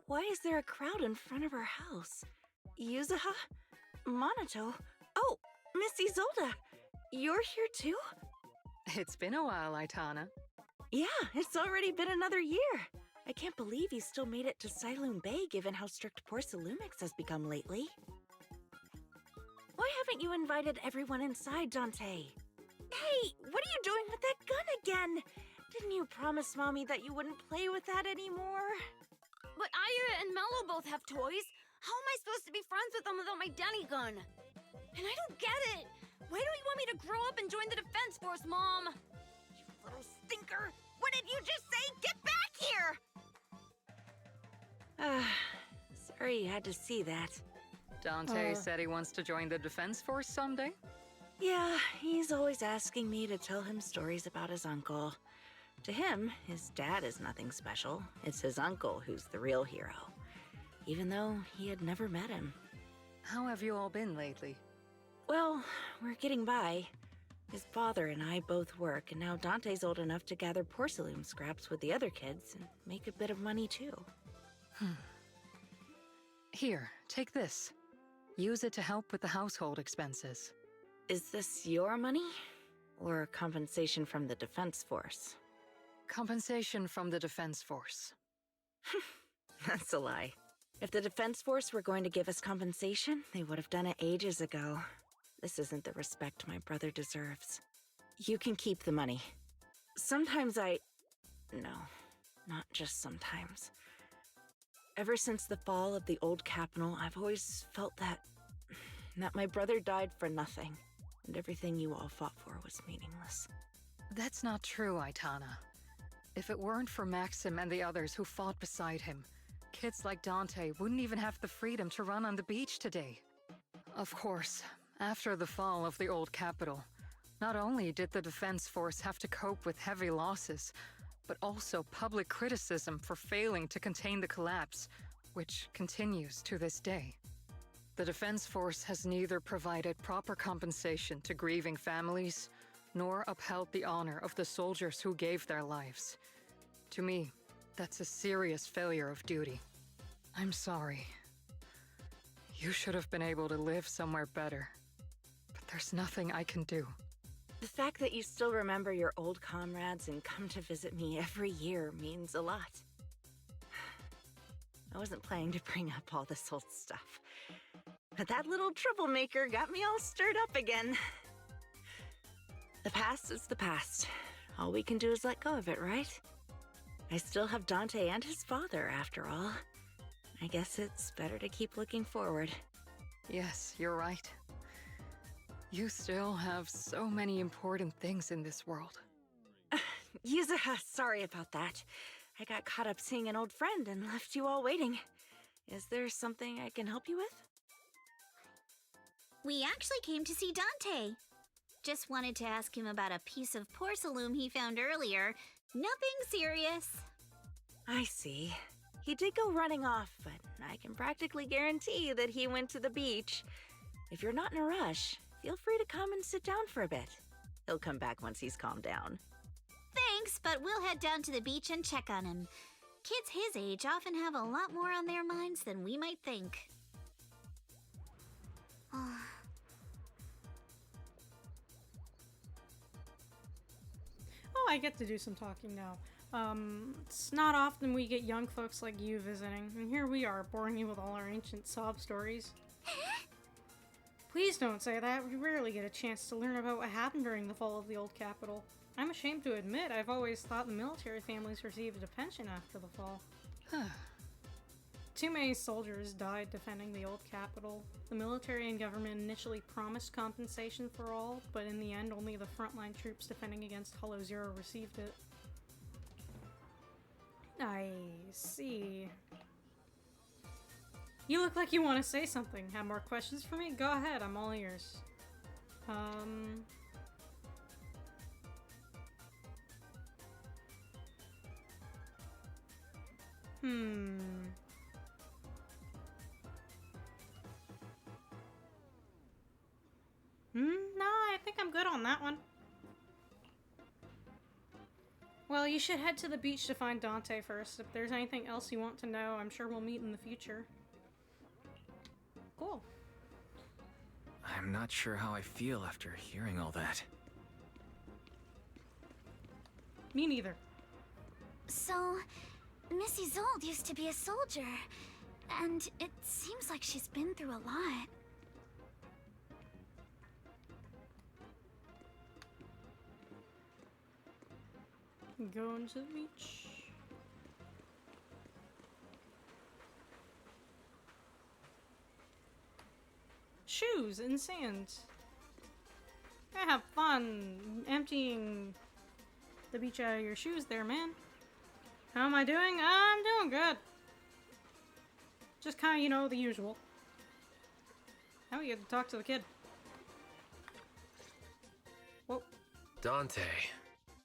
Why is there a crowd in front of our house? Yuzuha? Monato? Oh, Miss Isolde! You're here too? It's been a while, Aitana. Yeah, it's already been another year. I can't believe you still made it to Siloon Bay given how strict Porcelumix has become lately. Why haven't you invited everyone inside, Dante? Hey, what are you doing with that gun again? Didn't you promise Mommy that you wouldn't play with that anymore? But Aya and Mello both have toys. How am I supposed to be friends with them without my Denny gun? And I don't get it. Why don't you want me to grow up and join the Defense Force, Mom? You little stinker! What did you just say? Get back here! Sorry you had to see that. Dante said he wants to join the Defense Force someday? Yeah, he's always asking me to tell him stories about his uncle. To him, his dad is nothing special. It's his uncle who's the real hero. Even though he had never met him. How have you all been lately? Well, we're getting by. His father and I both work, and now Dante's old enough to gather porcelain scraps with the other kids and make a bit of money too. Here, take this. Use it to help with the household expenses. Is this your money? Or compensation from the Defense Force? Compensation from the Defense Force. That's a lie. If the Defense Force were going to give us compensation, they would have done it ages ago. This isn't the respect my brother deserves. You can keep the money. Sometimes No, not just sometimes. Ever since the fall of the old capital, I've always felt that my brother died for nothing, and everything you all fought for was meaningless. That's not true, Aitana. If it weren't for Maxim and the others who fought beside him, kids like Dante wouldn't even have the freedom to run on the beach today. Of course, after the fall of the old capital, not only did the Defense Force have to cope with heavy losses, but also public criticism for failing to contain the collapse, which continues to this day. The Defense Force has neither provided proper compensation to grieving families, nor upheld the honor of the soldiers who gave their lives. To me, that's a serious failure of duty. I'm sorry. You should have been able to live somewhere better. But there's nothing I can do. The fact that you still remember your old comrades and come to visit me every year means a lot. I wasn't planning to bring up all this old stuff, but that little troublemaker got me all stirred up again. The past is the past. All we can do is let go of it, right? I still have Dante and his father, after all. I guess it's better to keep looking forward. Yes, you're right. You still have so many important things in this world. Yuzuha, sorry about that. I got caught up seeing an old friend and left you all waiting. Is there something I can help you with? We actually came to see Dante. Just wanted to ask him about a piece of porcelain he found earlier. Nothing serious. I see. He did go running off, but I can practically guarantee that he went to the beach. If you're not in a rush, feel free to come and sit down for a bit. He'll come back once he's calmed down. Thanks, but we'll head down to the beach and check on him. Kids his age often have a lot more on their minds than we might think. Oh, I get to do some talking now. It's not often we get young folks like you visiting, and here we are, boring you with all our ancient sob stories. Please don't say that. We rarely get a chance to learn about what happened during the fall of the old capital. I'm ashamed to admit I've always thought the military families received a pension after the fall. Too many soldiers died defending the old capital. The military and government initially promised compensation for all, but in the end only the frontline troops defending against Hollow Zero received it. I see. You look like you want to say something. Have more questions for me? Go ahead, I'm all ears. No, I think I'm good on that one. Well, you should head to the beach to find Dante first. If there's anything else you want to know, I'm sure we'll meet in the future. Cool. I'm not sure how I feel after hearing all that. Me neither. So, Missy Zold used to be a soldier, and it seems like she's been through a lot. Going to the beach. Shoes in sand. I have fun emptying the beach out of your shoes there, man. How am I doing? I'm doing good. Just kind of, you know, the usual. Now we get to talk to the kid. Whoa. Dante.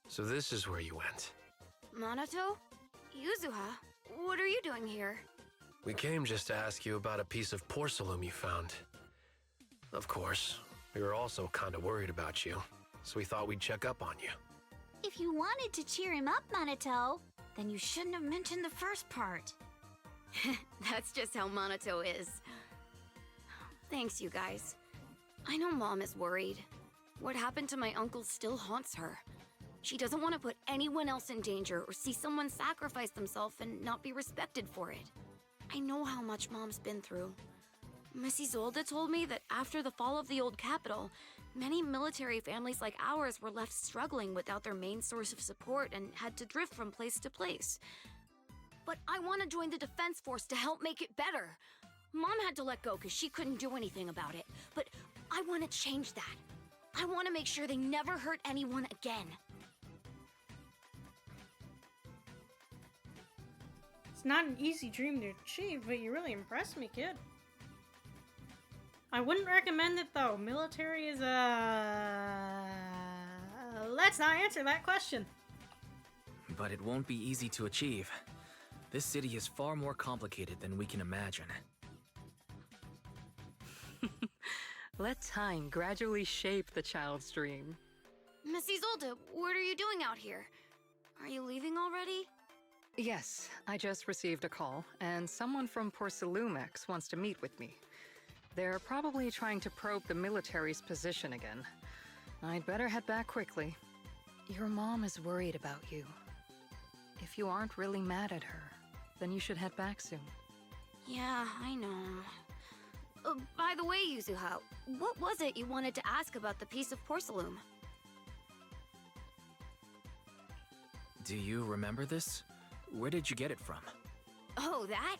So this is where you went. Monato? Yuzuha, what are you doing here? We came just to ask you about a piece of porcelain you found. Of course, we were also kind of worried about you. so we thought we'd check up on you. If you wanted to cheer him up, Monato, then you shouldn't have mentioned the first part. That's just how Monato is. Thanks, you guys. I know Mom is worried. What happened to my uncle still haunts her. She doesn't want to put anyone else in danger or see someone sacrifice themselves and not be respected for it. I know how much Mom's been through. Miss Isolde told me that after the fall of the old capital, many military families like ours were left struggling without their main source of support and had to drift from place to place. But I want to join the defense force to help make it better. Mom had to let go because she couldn't do anything about it, but I want to change that. I want to make sure they never hurt anyone again. It's not an easy dream to achieve, but you really impressed me, kid. I wouldn't recommend it, though. Military is, let's not answer that question. But it won't be easy to achieve. This city is far more complicated than we can imagine. Let time gradually shape the child's dream. Miss Isolde, what are you doing out here? Are you leaving already? Yes, I just received a call, and someone from Porcelumex wants to meet with me. They're probably trying to probe the military's position again. I'd better head back quickly. Your mom is worried about you. If you aren't really mad at her, then you should head back soon. Yeah, I know. By the way, Yuzuha, what was it you wanted to ask about the piece of porcelain? Do you remember this? Where did you get it from? Oh, that?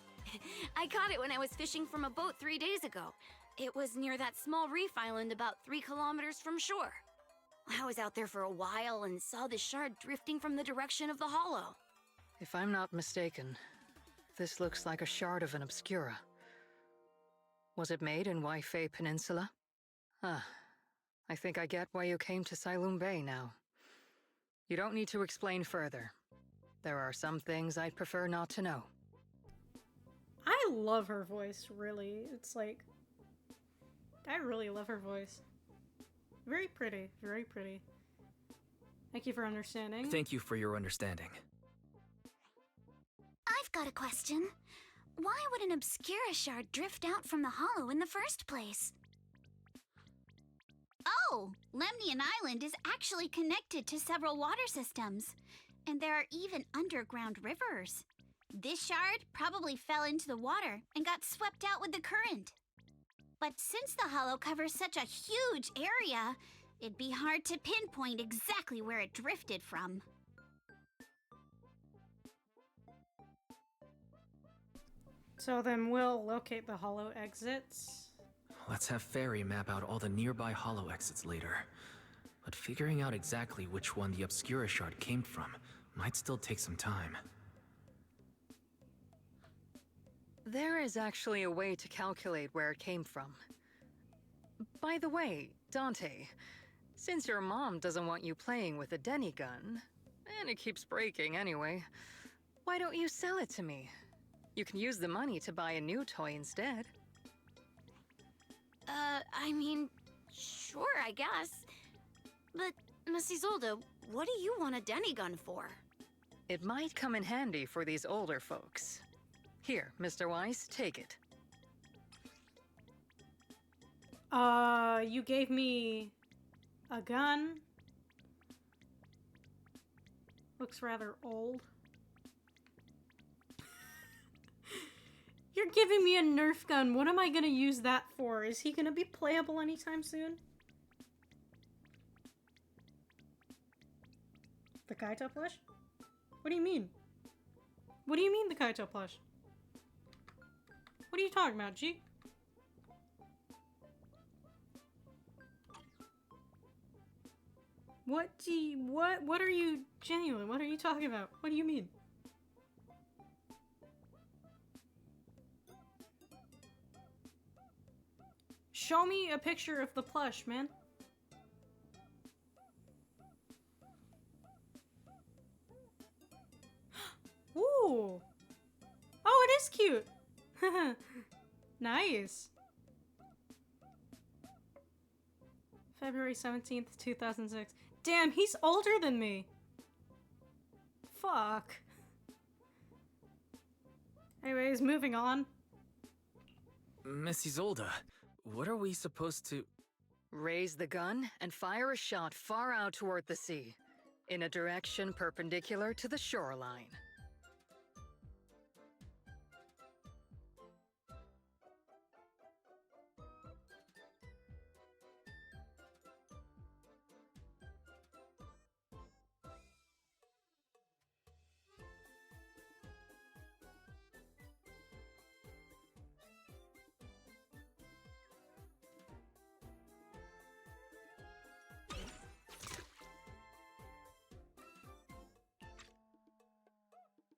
I caught it when I was fishing from a boat 3 days ago. It was near that small reef island about 3 kilometers from shore. I was out there for a while and saw the shard drifting from the direction of the hollow. If I'm not mistaken, this looks like a shard of an obscura. Was it made in Waifei Peninsula? Ah, I think I get why you came to Sailoon Bay now. You don't need to explain further. There are some things I'd prefer not to know. I love her voice, really. It's like... I really love her voice. Very pretty, very pretty. Thank you for understanding. Thank you for your understanding. I've got a question. Why would an Obscura shard drift out from the hollow in the first place? Oh, Lemnian Island is actually connected to several water systems. And there are even underground rivers. This shard probably fell into the water and got swept out with the current. But since the hollow covers such a huge area, it'd be hard to pinpoint exactly where it drifted from. So then we'll locate the hollow exits. Let's have Fairy map out all the nearby hollow exits later. But figuring out exactly which one the Obscura shard came from might still take some time. There is actually a way to calculate where it came from. By the way, Dante, since your mom doesn't want you playing with a Denny gun, and it keeps breaking anyway, why don't you sell it to me? You can use the money to buy a new toy instead. I mean, sure, I guess. But, Miss Isolde, what do you want a Denny gun for? It might come in handy for these older folks. Here, Mr. Weiss, take it. You gave me a gun. Looks rather old. You're giving me a Nerf gun. What am I gonna use that for? Is he gonna be playable anytime soon? The Kaito plush? What do you mean? What do you mean the Kaito plush? What are you talking about, G? What are you genuine? What are you talking about? What do you mean? Show me a picture of the plush, man. Ooh. Oh, it is cute. Nice. February 17th, 2006. Damn, he's older than me. Fuck. Anyways, moving on. Miss Isolde, what are we supposed to... Raise the gun and fire a shot far out toward the sea, in a direction perpendicular to the shoreline.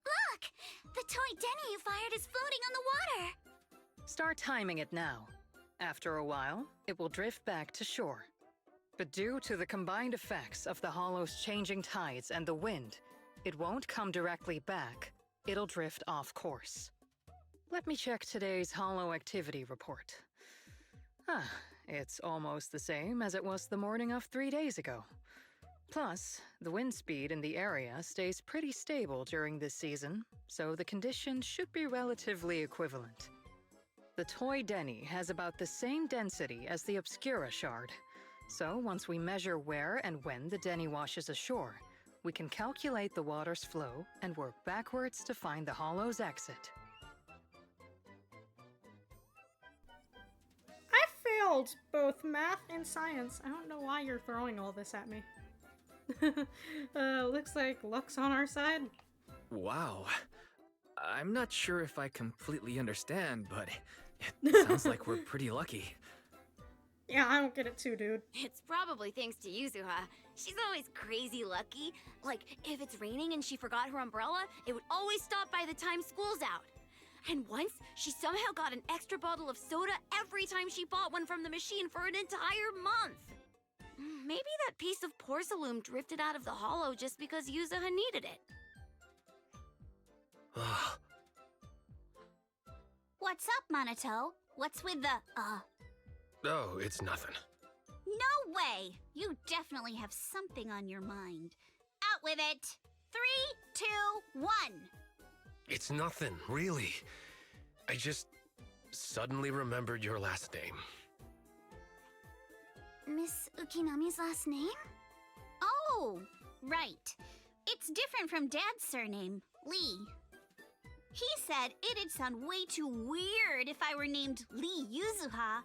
Look! The toy Denny you fired is floating on the water! Start timing it now. After a while, it will drift back to shore. But due to the combined effects of the hollow's changing tides and the wind, it won't come directly back. It'll drift off course. Let me check today's hollow activity report. It's almost the same as it was the morning of 3 days ago. Plus, the wind speed in the area stays pretty stable during this season, so the conditions should be relatively equivalent. The toy Denny has about the same density as the Obscura shard, so once we measure where and when the Denny washes ashore, we can calculate the water's flow and work backwards to find the hollow's exit. I failed both math and science. I don't know why you're throwing all this at me. Looks like luck's on our side. Wow. I'm not sure if I completely understand, but it sounds like we're pretty lucky. Yeah, I don't get it too, dude. It's probably thanks to Yuzuha. She's always crazy lucky. Like, if it's raining and she forgot her umbrella, it would always stop by the time school's out. And once, she somehow got an extra bottle of soda every time she bought one from the machine for an entire month. Maybe that piece of porcelain drifted out of the hollow just because Yuzuha needed it. What's up, Monato? What's with the, Oh, it's nothing. No way! You definitely have something on your mind. Out with it! 3, 2, 1! It's nothing, really. I just suddenly remembered your last name. Miss Ukinami's last name? Oh, right. It's different from Dad's surname, Lee. He said it'd sound way too weird if I were named Lee Yuzuha.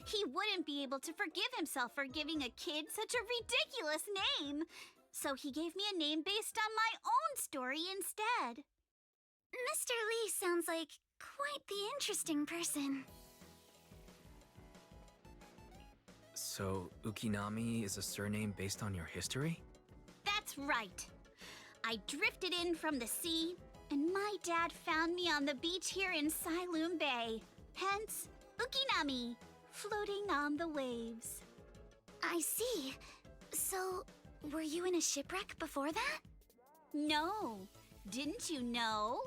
He wouldn't be able to forgive himself for giving a kid such a ridiculous name. So he gave me a name based on my own story instead. Mr. Lee sounds like quite the interesting person. So, Ukinami is a surname based on your history? That's right. I drifted in from the sea, and my dad found me on the beach here in Sailoon Bay. Hence, Ukinami, floating on the waves. I see. So, were you in a shipwreck before that? No. Didn't you know?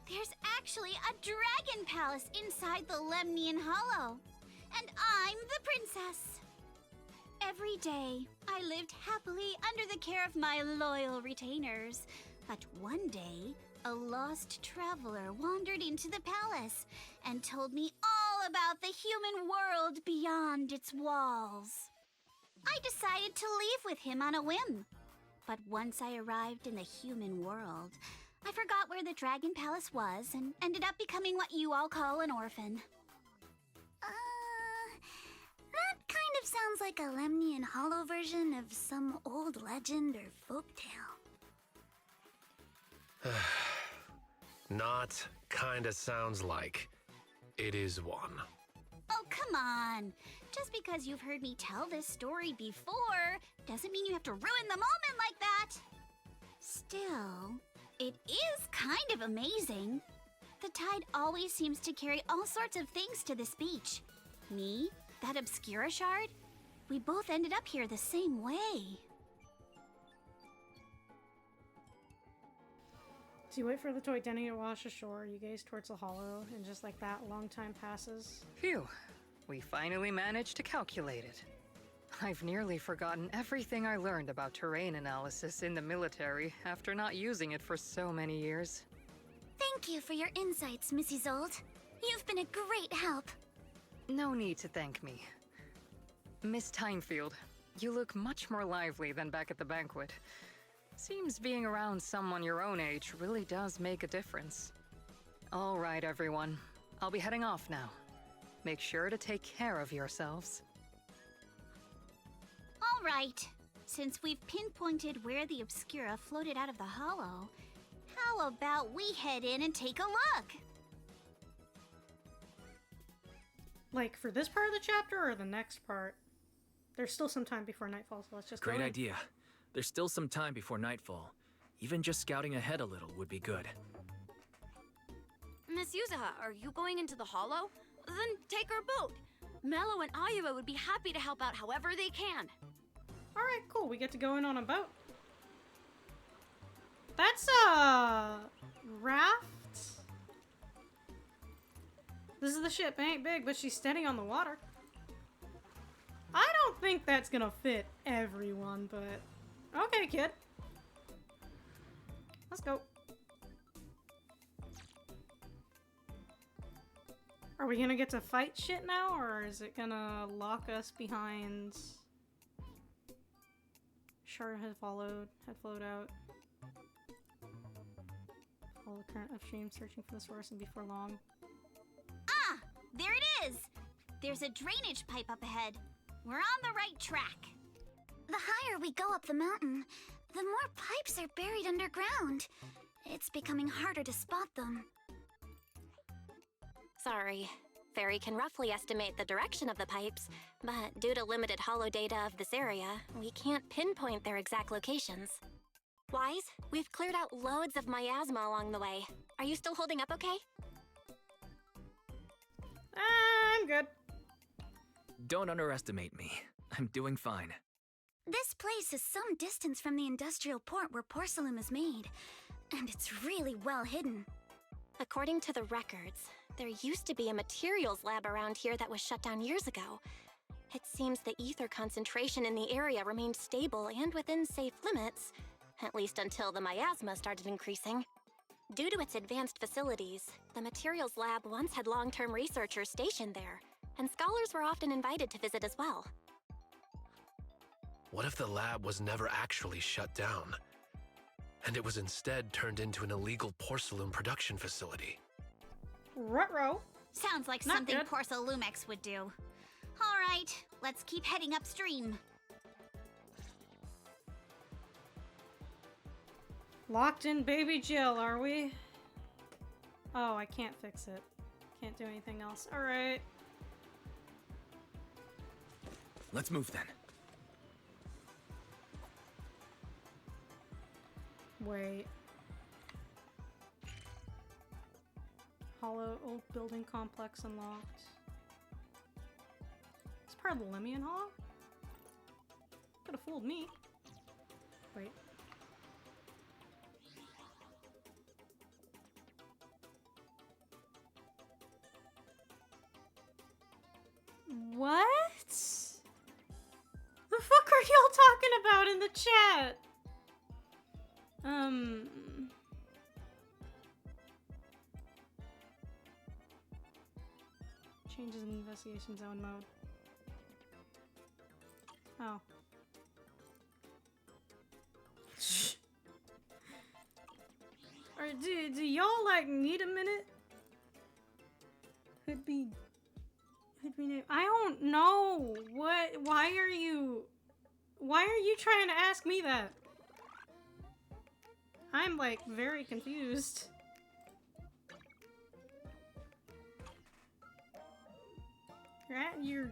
There's actually a dragon palace inside the Lemnian Hollow. And I'm the princess. Every day, I lived happily under the care of my loyal retainers. But one day, a lost traveler wandered into the palace and told me all about the human world beyond its walls. I decided to leave with him on a whim. But once I arrived in the human world, I forgot where the Dragon Palace was and ended up becoming what you all call an orphan. That kind of sounds like a Lemnian Hollow version of some old legend or folktale. Not kinda sounds like. It is one. Oh, come on. Just because you've heard me tell this story before doesn't mean you have to ruin the moment like that. Still, it is kind of amazing. The tide always seems to carry all sorts of things to this beach. Me, that Obscura shard, we both ended up here the same way. So you wait for the toy Denny to wash ashore, you gaze towards the hollow, and just like that, long time passes. Phew. We finally managed to calculate it. I've nearly forgotten everything I learned about terrain analysis in the military after not using it for so many years. Thank you for your insights, Mrs. Old. You've been a great help. No need to thank me. Miss Timefield, you look much more lively than back at the banquet. Seems being around someone your own age really does make a difference. All right, everyone. I'll be heading off now. Make sure to take care of yourselves. All right. Since we've pinpointed where the Obscura floated out of the hollow, how about we head in and take a look? Like, for this part of the chapter or the next part? There's still some time before nightfall, so let's just Great go in. idea. There's still some time before nightfall. Even just scouting ahead a little would be good. Miss Yuzuha, are you going into the hollow? Then take our boat. Mello and Ayuba would be happy to help out however they can. Alright, cool. We get to go in on a boat. That's a raft? This is the ship. It ain't big, but she's steady on the water. I don't think that's gonna fit everyone, but... Okay, kid. Let's go. Are we gonna get to fight shit now, or is it gonna lock us behind... Shard had flowed out. Follow the current upstream, searching for the source, and before long. Ah! There it is! There's a drainage pipe up ahead. We're on the right track. The higher we go up the mountain, the more pipes are buried underground. It's becoming harder to spot them. Sorry. Fairy can roughly estimate the direction of the pipes, but due to limited holo data of this area, we can't pinpoint their exact locations. Wise, we've cleared out loads of miasma along the way. Are you still holding up okay? I'm good. Don't underestimate me. I'm doing fine. This place is some distance from the industrial port where porcelain is made, and it's really well hidden. According to the records, there used to be a materials lab around here that was shut down years ago. It seems the ether concentration in the area remained stable and within safe limits, at least until the miasma started increasing. Due to its advanced facilities, the materials lab once had long-term researchers stationed there, and scholars were often invited to visit as well. What if the lab was never actually shut down, and it was instead turned into an illegal porcelain production facility? Ruh-roh. Sounds like Not something good. Porcelumex would do. All right, let's keep heading upstream. Locked in baby Jill, are we? Oh, I can't fix it. Can't do anything else. Alright. Let's move then. Wait. Hollow old building complex unlocked. It's part of the Lemian Hollow? Could have fooled me. Wait. What? The fuck are y'all talking about in the chat? Changes in investigation zone mode. Oh. Or do y'all like need a minute? Could be I don't know. Why are you trying to ask me that? I'm like very confused. You're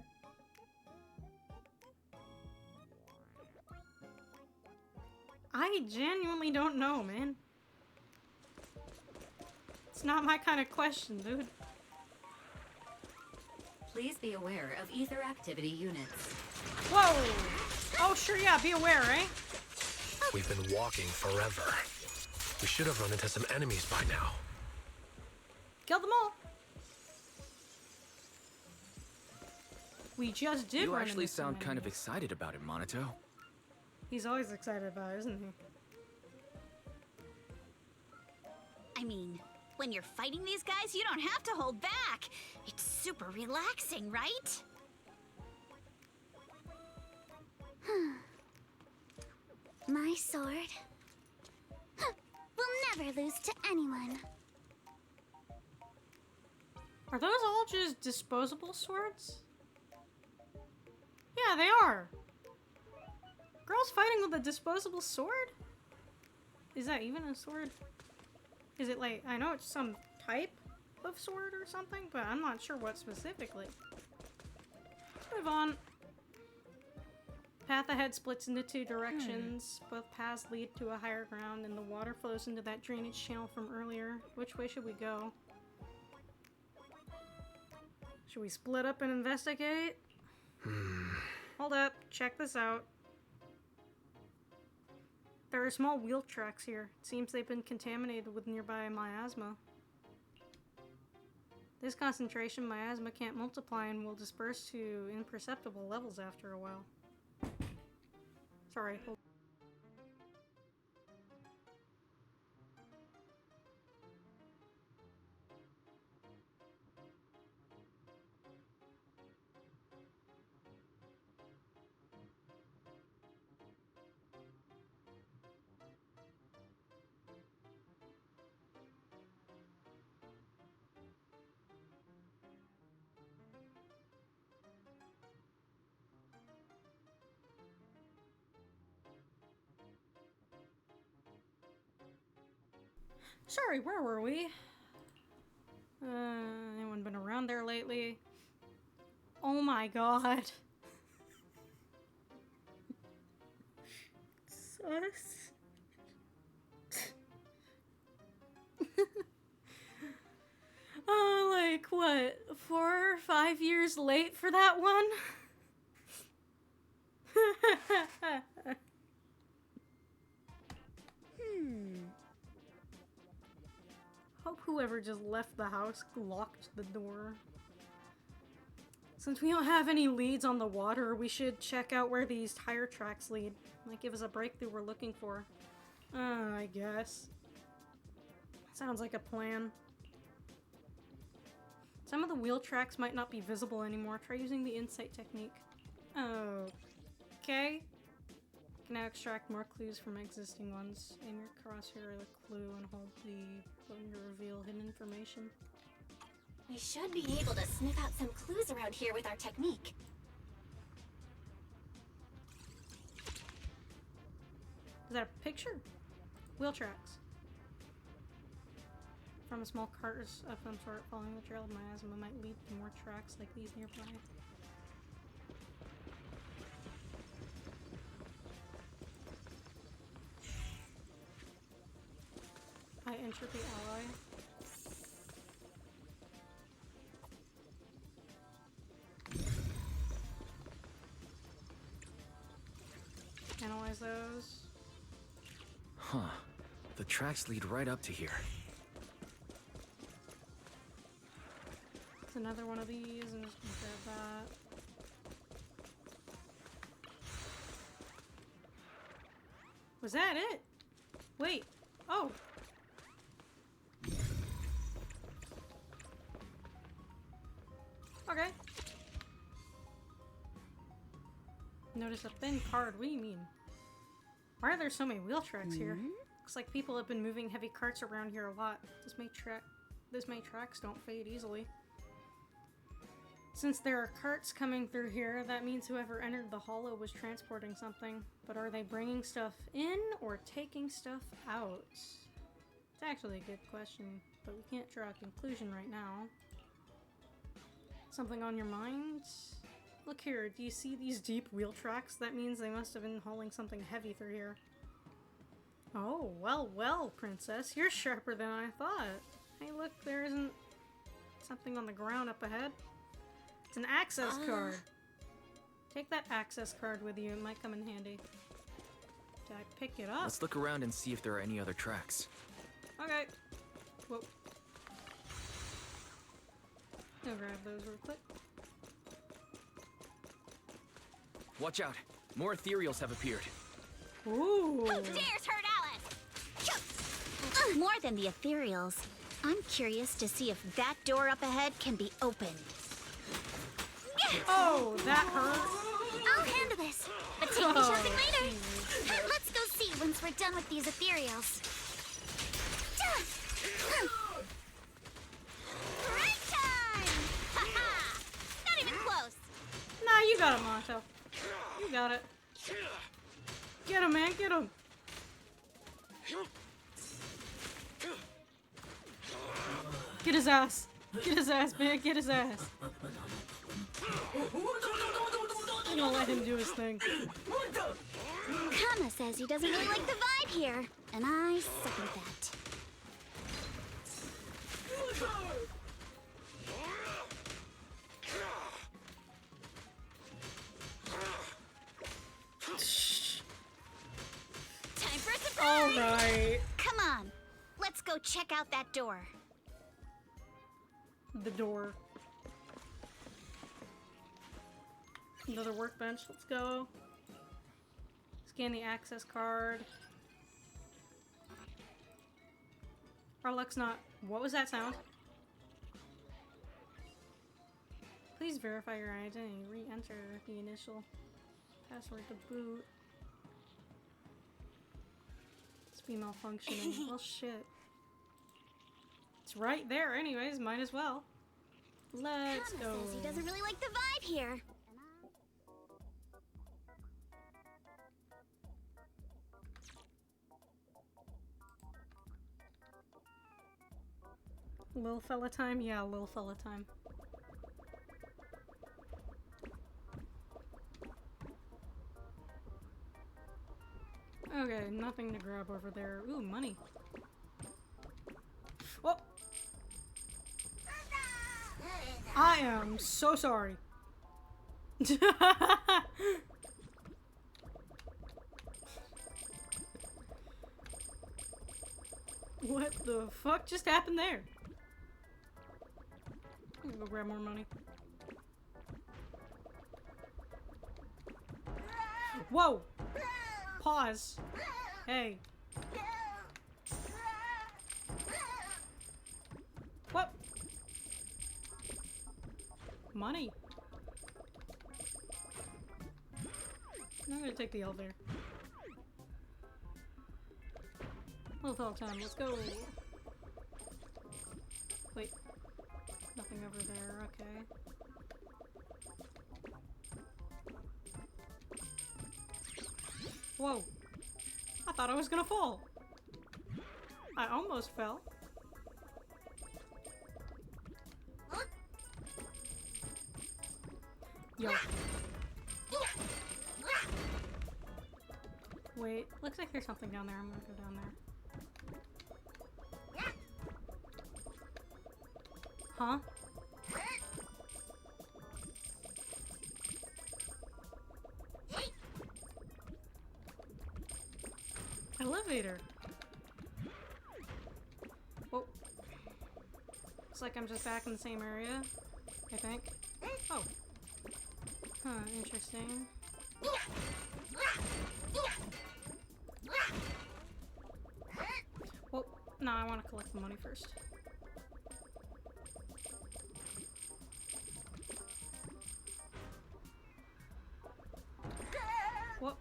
I genuinely don't know, man. It's not my kind of question, dude. Please be aware of ether activity units. Whoa! Oh, sure, yeah, be aware, right? We've been walking forever. We should have run into some enemies by now. Kill them all. We just did You run actually into some sound kind of enemies. excited about it, Monito. He's always excited about it, isn't he? I mean, when you're fighting these guys, you don't have to hold back. It's super relaxing, right? My sword will never lose to anyone. Are those all just disposable swords? Yeah, they are. Girls fighting with a disposable sword? Is that even a sword? Is it like, I know it's some type of sword or something, but I'm not sure what specifically. Let's move on. Path ahead splits into two directions. Both paths lead to a higher ground, and the water flows into that drainage channel from earlier. Which way should we go? Should we split up and investigate? Hold up, check this out. There are small wheel tracks here. It seems they've been contaminated with nearby miasma. This concentration, miasma can't multiply and will disperse to imperceptible levels after a while. Sorry, hold. Sorry, where were we? Anyone been around there lately? Oh my god. Sus. Oh, like what? 4 or 5 years late for that one? Hope whoever just left the house locked the door. Since we don't have any leads on the water, we should check out where these tire tracks lead. Might give us a breakthrough we're looking for. I guess. Sounds like a plan. Some of the wheel tracks might not be visible anymore. Try using the insight technique. Okay. Can now extract more clues from existing ones. Aim your crosshair at a clue and hold the button to reveal hidden information. We should be able to sniff out some clues around here with our technique. Is that a picture? Wheel tracks. From a small cart of some sort, following the trail of miasma might lead to more tracks like these nearby. High entropy ally. Analyze those. Huh. The tracks lead right up to here. It's another one of these, and just grab that. Was that it? Wait. Oh. Okay. Notice a thin card. What do you mean? Why are there so many wheel tracks here? Looks like people have been moving heavy carts around here a lot. This many tracks don't fade easily. Since there are carts coming through here, that means whoever entered the hollow was transporting something. But are they bringing stuff in or taking stuff out? It's actually a good question, but we can't draw a conclusion right now. Something on your mind? Look here, do you see these deep wheel tracks? That means they must have been hauling something heavy through here. Oh, well, princess. You're sharper than I thought. Hey, look, there isn't something on the ground up ahead. It's an access card. Take that access card with you. It might come in handy. Did I pick it up? Let's look around and see if there are any other tracks. Okay. Whoa. I'll grab those real quick. Watch out. More ethereals have appeared. Ooh. Who dares hurt Alice? More than the ethereals. I'm curious to see if that door up ahead can be opened. Oh, that hurt. I'll handle this, but take me shopping later. Let's go see once we're done with these ethereals. Right time! Ha-ha! Not even close. Nah, you got it, Monto. You got it. Get him, man. Get him. Get his ass. Get his ass, man. Get his ass. I'm gonna let him do his thing. Kama says he doesn't really like the vibe here, and I second that. Time for a surprise! Alright. Come on, let's go check out that door. The door. Another workbench. Let's go. Scan the access card. Our luck's not. What was that sound? Please verify your identity. Re-enter the initial password to boot. It's be malfunctioning. Well, shit. It's right there, anyways. Might as well. Let's Kama go. says he doesn't really like the vibe here. Little fella time? Yeah, little fella time. Okay, nothing to grab over there. Ooh, money. Oh! I am so sorry. What the fuck just happened there? I'm gonna go grab more money. Whoa! Pause. Hey. What? Money. I'm gonna take the elevator. Little time, let's go. Wait. Nothing over there, okay. Whoa. I thought I was gonna fall. I almost fell. Yo. Wait, looks like there's something down there. I'm gonna go down there. Huh? Elevator. Whoa. Looks like I'm just back in the same area, I think. Oh. Huh, interesting. Well, no, I want to collect the money first. What?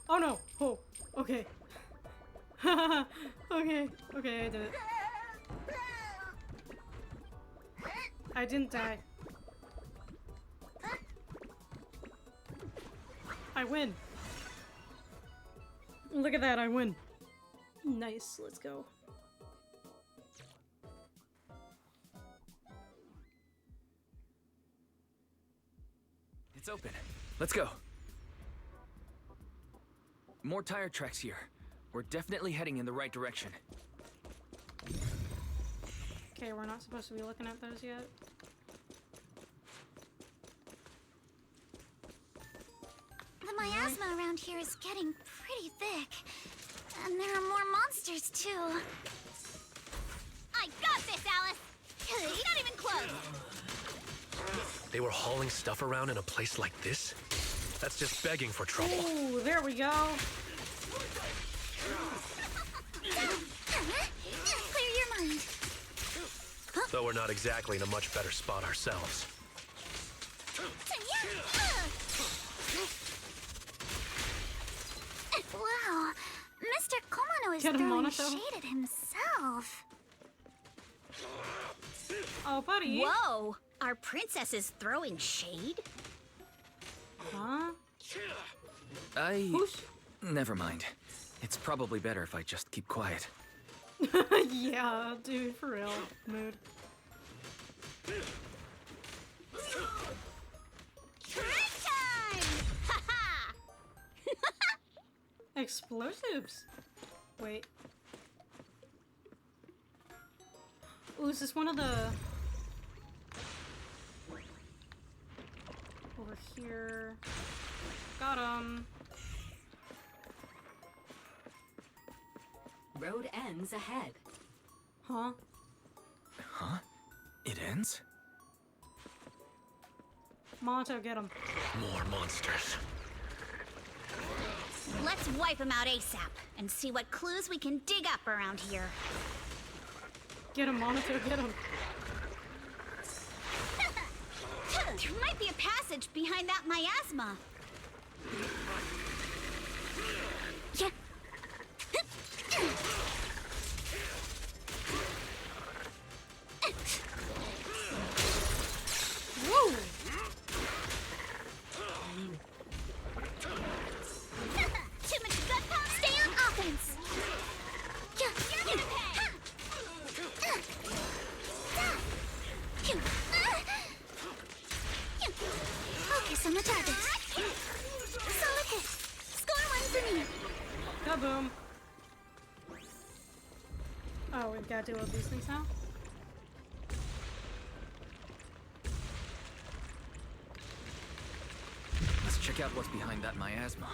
Oh no! Oh, okay. Okay, okay, I did it. I didn't die. I win. Look at that, I win. Nice, let's go. It's open. Let's go. More tire tracks here. We're definitely heading in the right direction. Okay, we're not supposed to be looking at those yet. The miasma around here is getting pretty thick. And there are more monsters, too. I got this, Alice! Not even close! They were hauling stuff around in a place like this? That's just begging for trouble. Ooh, there we go. Clear your mind. Though we're not exactly in a much better spot ourselves. Wow, Mr. Komano is Get him, throwing Monaco. shade at himself. Oh, buddy. Whoa! Our princess is throwing shade? Huh? Whoosh. Never mind. It's probably better if I just keep quiet. Yeah, dude, for real. Mood. Trick time! Ha-ha! Explosives. Wait. Ooh, is this one of the... Over here. Got him. Road ends ahead. Huh? Huh? It ends? Monto, get him. More monsters. Let's wipe them out ASAP and see what clues we can dig up around here. Get him, Monto, get him. There might be a passage behind that miasma. Yeah. Woo! Too much gunpowder. Stay on offense. Yeah. You're gonna pay. Focus on the target. Solid hit. Score one for me. Kaboom. Oh, we've got to deal with these things now? Let's check out what's behind that miasma.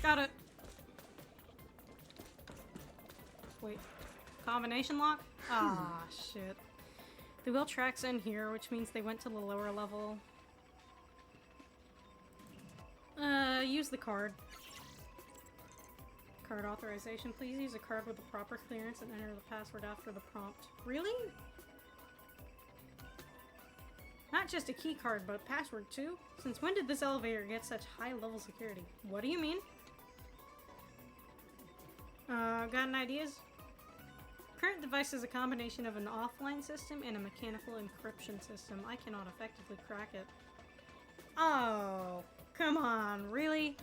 Got it. Wait. Combination lock? Ah, shit. The wheel tracks in here, which means they went to the lower level. Use the card. Card authorization. Please use a card with the proper clearance and enter the password after the prompt. Really? Not just a key card, but a password too? Since when did this elevator get such high-level security? What do you mean? Got any ideas? Current device is a combination of an offline system and a mechanical encryption system. I cannot effectively crack it. Oh, come on, really?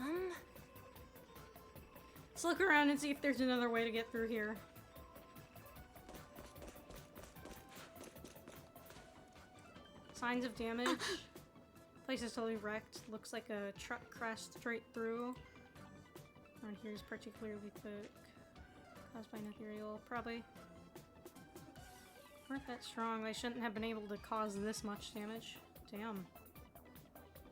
Let's look around and see if there's another way to get through here. Signs of damage. Place is totally wrecked. Looks like a truck crashed straight through. Around here is particularly thick. Caused by an ethereal, probably. Weren't that strong. They shouldn't have been able to cause this much damage. Damn.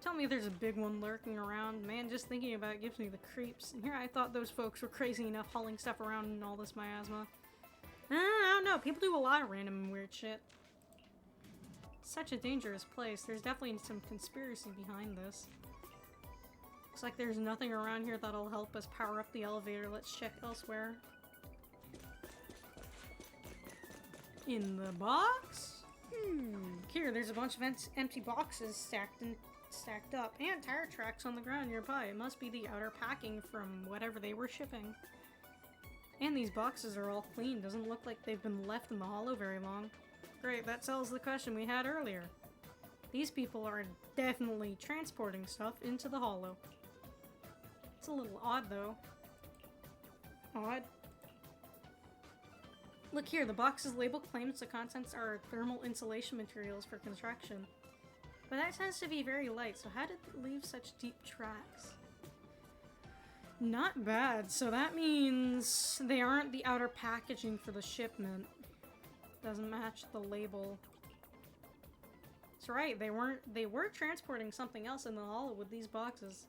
Tell me there's a big one lurking around. Man, just thinking about it gives me the creeps. And here I thought those folks were crazy enough hauling stuff around in all this miasma. I don't know. People do a lot of random and weird shit. Such a dangerous place. There's definitely some conspiracy behind this. Looks like there's nothing around here that'll help us power up the elevator. Let's check elsewhere. In the box? Here, there's a bunch of empty boxes stacked up, and tire tracks on the ground nearby. It must be the outer packing from whatever they were shipping. And these boxes are all clean. Doesn't look like they've been left in the hollow very long. Great, that settles the question we had earlier. These people are definitely transporting stuff into the hollow. It's a little odd, though. Odd. Look here, the box's label claims the contents are thermal insulation materials for construction. But that tends to be very light, so how did it leave such deep tracks? Not bad, so that means they aren't the outer packaging for the shipment. Doesn't match the label. That's right, they were transporting something else in the hollow with these boxes.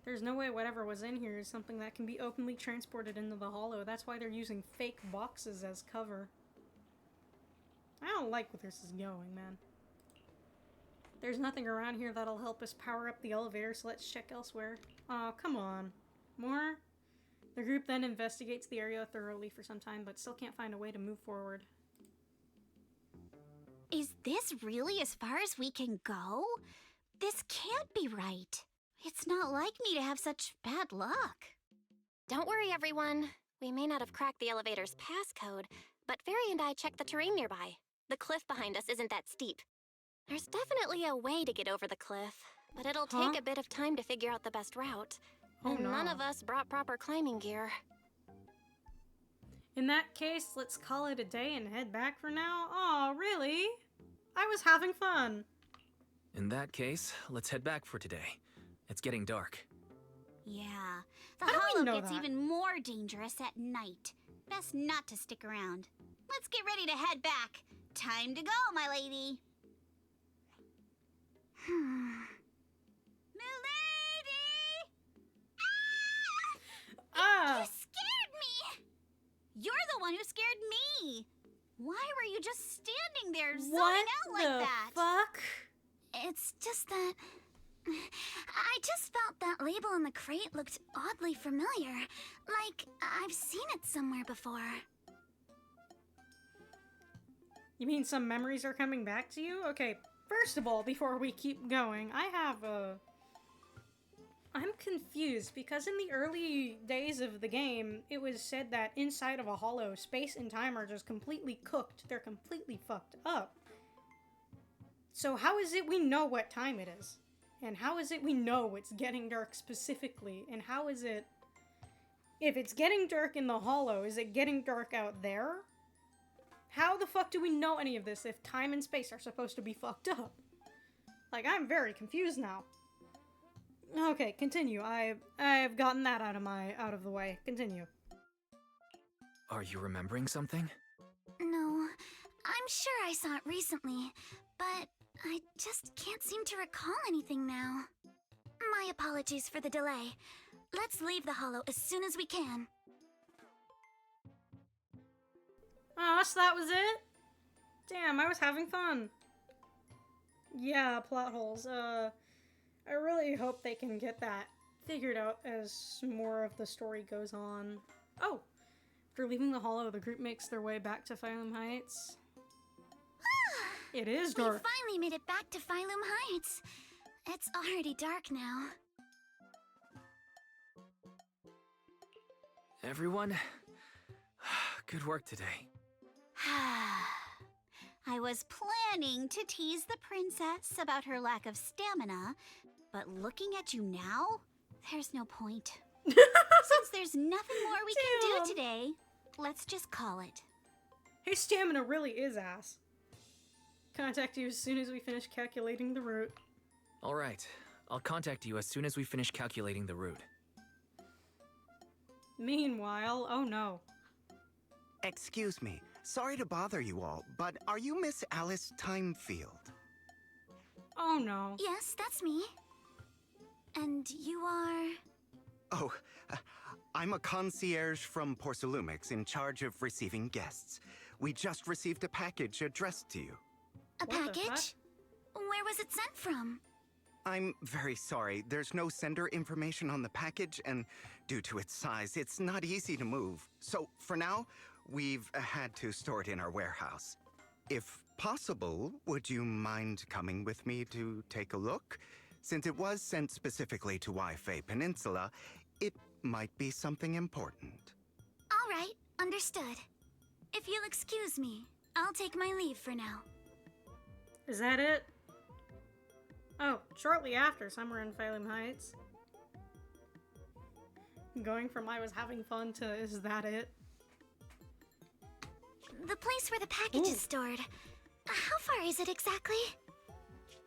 There's no way whatever was in here is something that can be openly transported into the Hollow. That's why they're using fake boxes as cover. I don't like where this is going, man. There's nothing around here that'll help us power up the elevator, so let's check elsewhere. Oh, come on. More? The group then investigates the area thoroughly for some time, but still can't find a way to move forward. Is this really as far as we can go? This can't be right. It's not like me to have such bad luck. Don't worry, everyone. We may not have cracked the elevator's passcode, but Fairy and I checked the terrain nearby. The cliff behind us isn't that steep. There's definitely a way to get over the cliff, but it'll take a bit of time to figure out the best route. Oh, And no. none of us brought proper climbing gear. In that case, let's call it a day and head back for now? Aw, really? I was having fun. In that case, let's head back for today. It's getting dark. Yeah, the How do we Hollow know gets that? even more dangerous at night. Best not to stick around. Let's get ready to head back. Time to go, my lady. Milady! Ah! You scared me! You're the one who scared me! Why were you just standing there zoning What out like the that? fuck? It's just that... I just felt that label on the crate looked oddly familiar. Like, I've seen it somewhere before. You mean some memories are coming back to you? Okay, first of all, before we keep going, I'm confused because in the early days of the game, it was said that inside of a hollow, space and time are just completely cooked. They're completely fucked up. So how is it we know what time it is? And how is it we know it's getting dark specifically? And how is it... If it's getting dark in the hollow, is it getting dark out there? How the fuck do we know any of this if time and space are supposed to be fucked up? Like, I'm very confused now. Okay, continue. I've gotten that out of the way. Continue. Are you remembering something? No, I'm sure I saw it recently, but I just can't seem to recall anything now. My apologies for the delay. Let's leave the Hollow as soon as we can. Oh, so that was it? Damn, I was having fun. Yeah, plot holes. I really hope they can get that figured out as more of the story goes on. Oh! After leaving the Hollow, the group makes their way back to Phylum Heights. It is We dark. finally made it back to Phylum Heights. It's already dark now. Everyone, good work today. I was planning to tease the princess about her lack of stamina, but looking at you now, there's no point. Since there's nothing more we can do today, let's just call it. His stamina really is ass. Contact you as soon as we finish calculating the route. All right, I'll contact you as soon as we finish calculating the route. Meanwhile, oh no. Excuse me, sorry to bother you all, but are you Miss Alice Timefield? Oh no. Yes, that's me. And you are... Oh, I'm a concierge from Porcelumix in charge of receiving guests. We just received a package addressed to you. A What the fuck? package? Where was it sent from? I'm very sorry, there's no sender information on the package, and due to its size, it's not easy to move. So, for now, we've had to store it in our warehouse. If possible, would you mind coming with me to take a look? Since it was sent specifically to Wi-Fi Peninsula, it might be something important. All right, understood. If you'll excuse me, I'll take my leave for now. Is that it? Oh, shortly after, somewhere in Phylum Heights. Going from I was having fun to is that it? The place where the package is stored. How far is it exactly?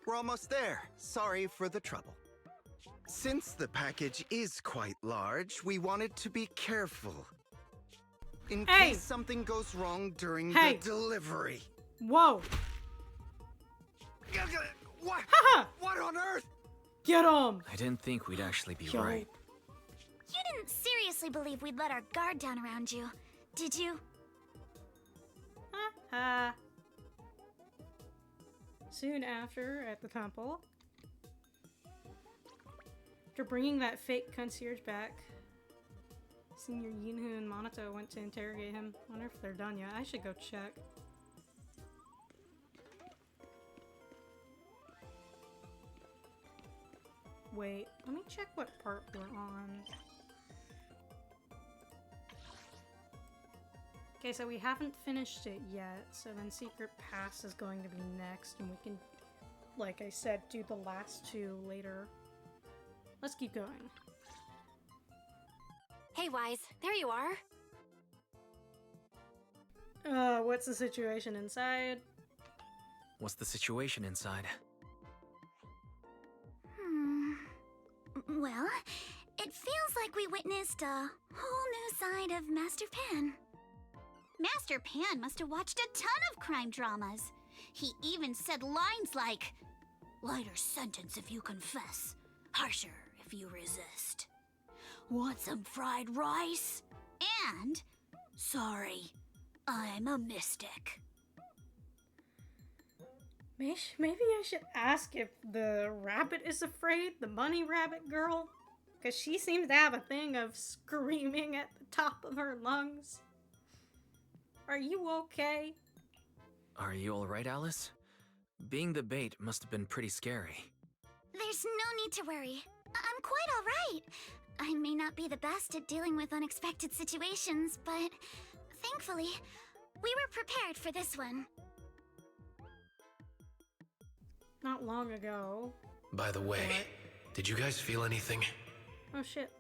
We're almost there. Sorry for the trouble. Since the package is quite large, we wanted to be careful. In Hey! case something goes wrong during Hey! the delivery. Whoa! What? Haha! What on earth? Get him! I didn't think we'd actually be Yo. right. You didn't seriously believe we'd let our guard down around you, did you? Soon after, at the temple, after bringing that fake concierge back, Senior Yinhu and Monato went to interrogate him. Wonder if they're done yet. I should go check. Wait, let me check what part we're on. Okay, so we haven't finished it yet, so then Secret Pass is going to be next, and we can, like I said, do the last two later. Let's keep going. Hey, Wise, there you are. What's the situation inside? What's the situation inside? Well, it feels like we witnessed a whole new side of Master Pan. Master Pan must have watched a ton of crime dramas. He even said lines like, "Lighter sentence if you confess, harsher if you resist. Want some fried rice?" And, "Sorry, I'm a mystic." Maybe I should ask if the rabbit is afraid, the bunny rabbit girl? Because she seems to have a thing of screaming at the top of her lungs. Are you okay? Are you alright, Alice? Being the bait must have been pretty scary. There's no need to worry. I'm quite alright. I may not be the best at dealing with unexpected situations, but thankfully, we were prepared for this one. Not long ago. By the way, did you guys feel anything? Oh shit.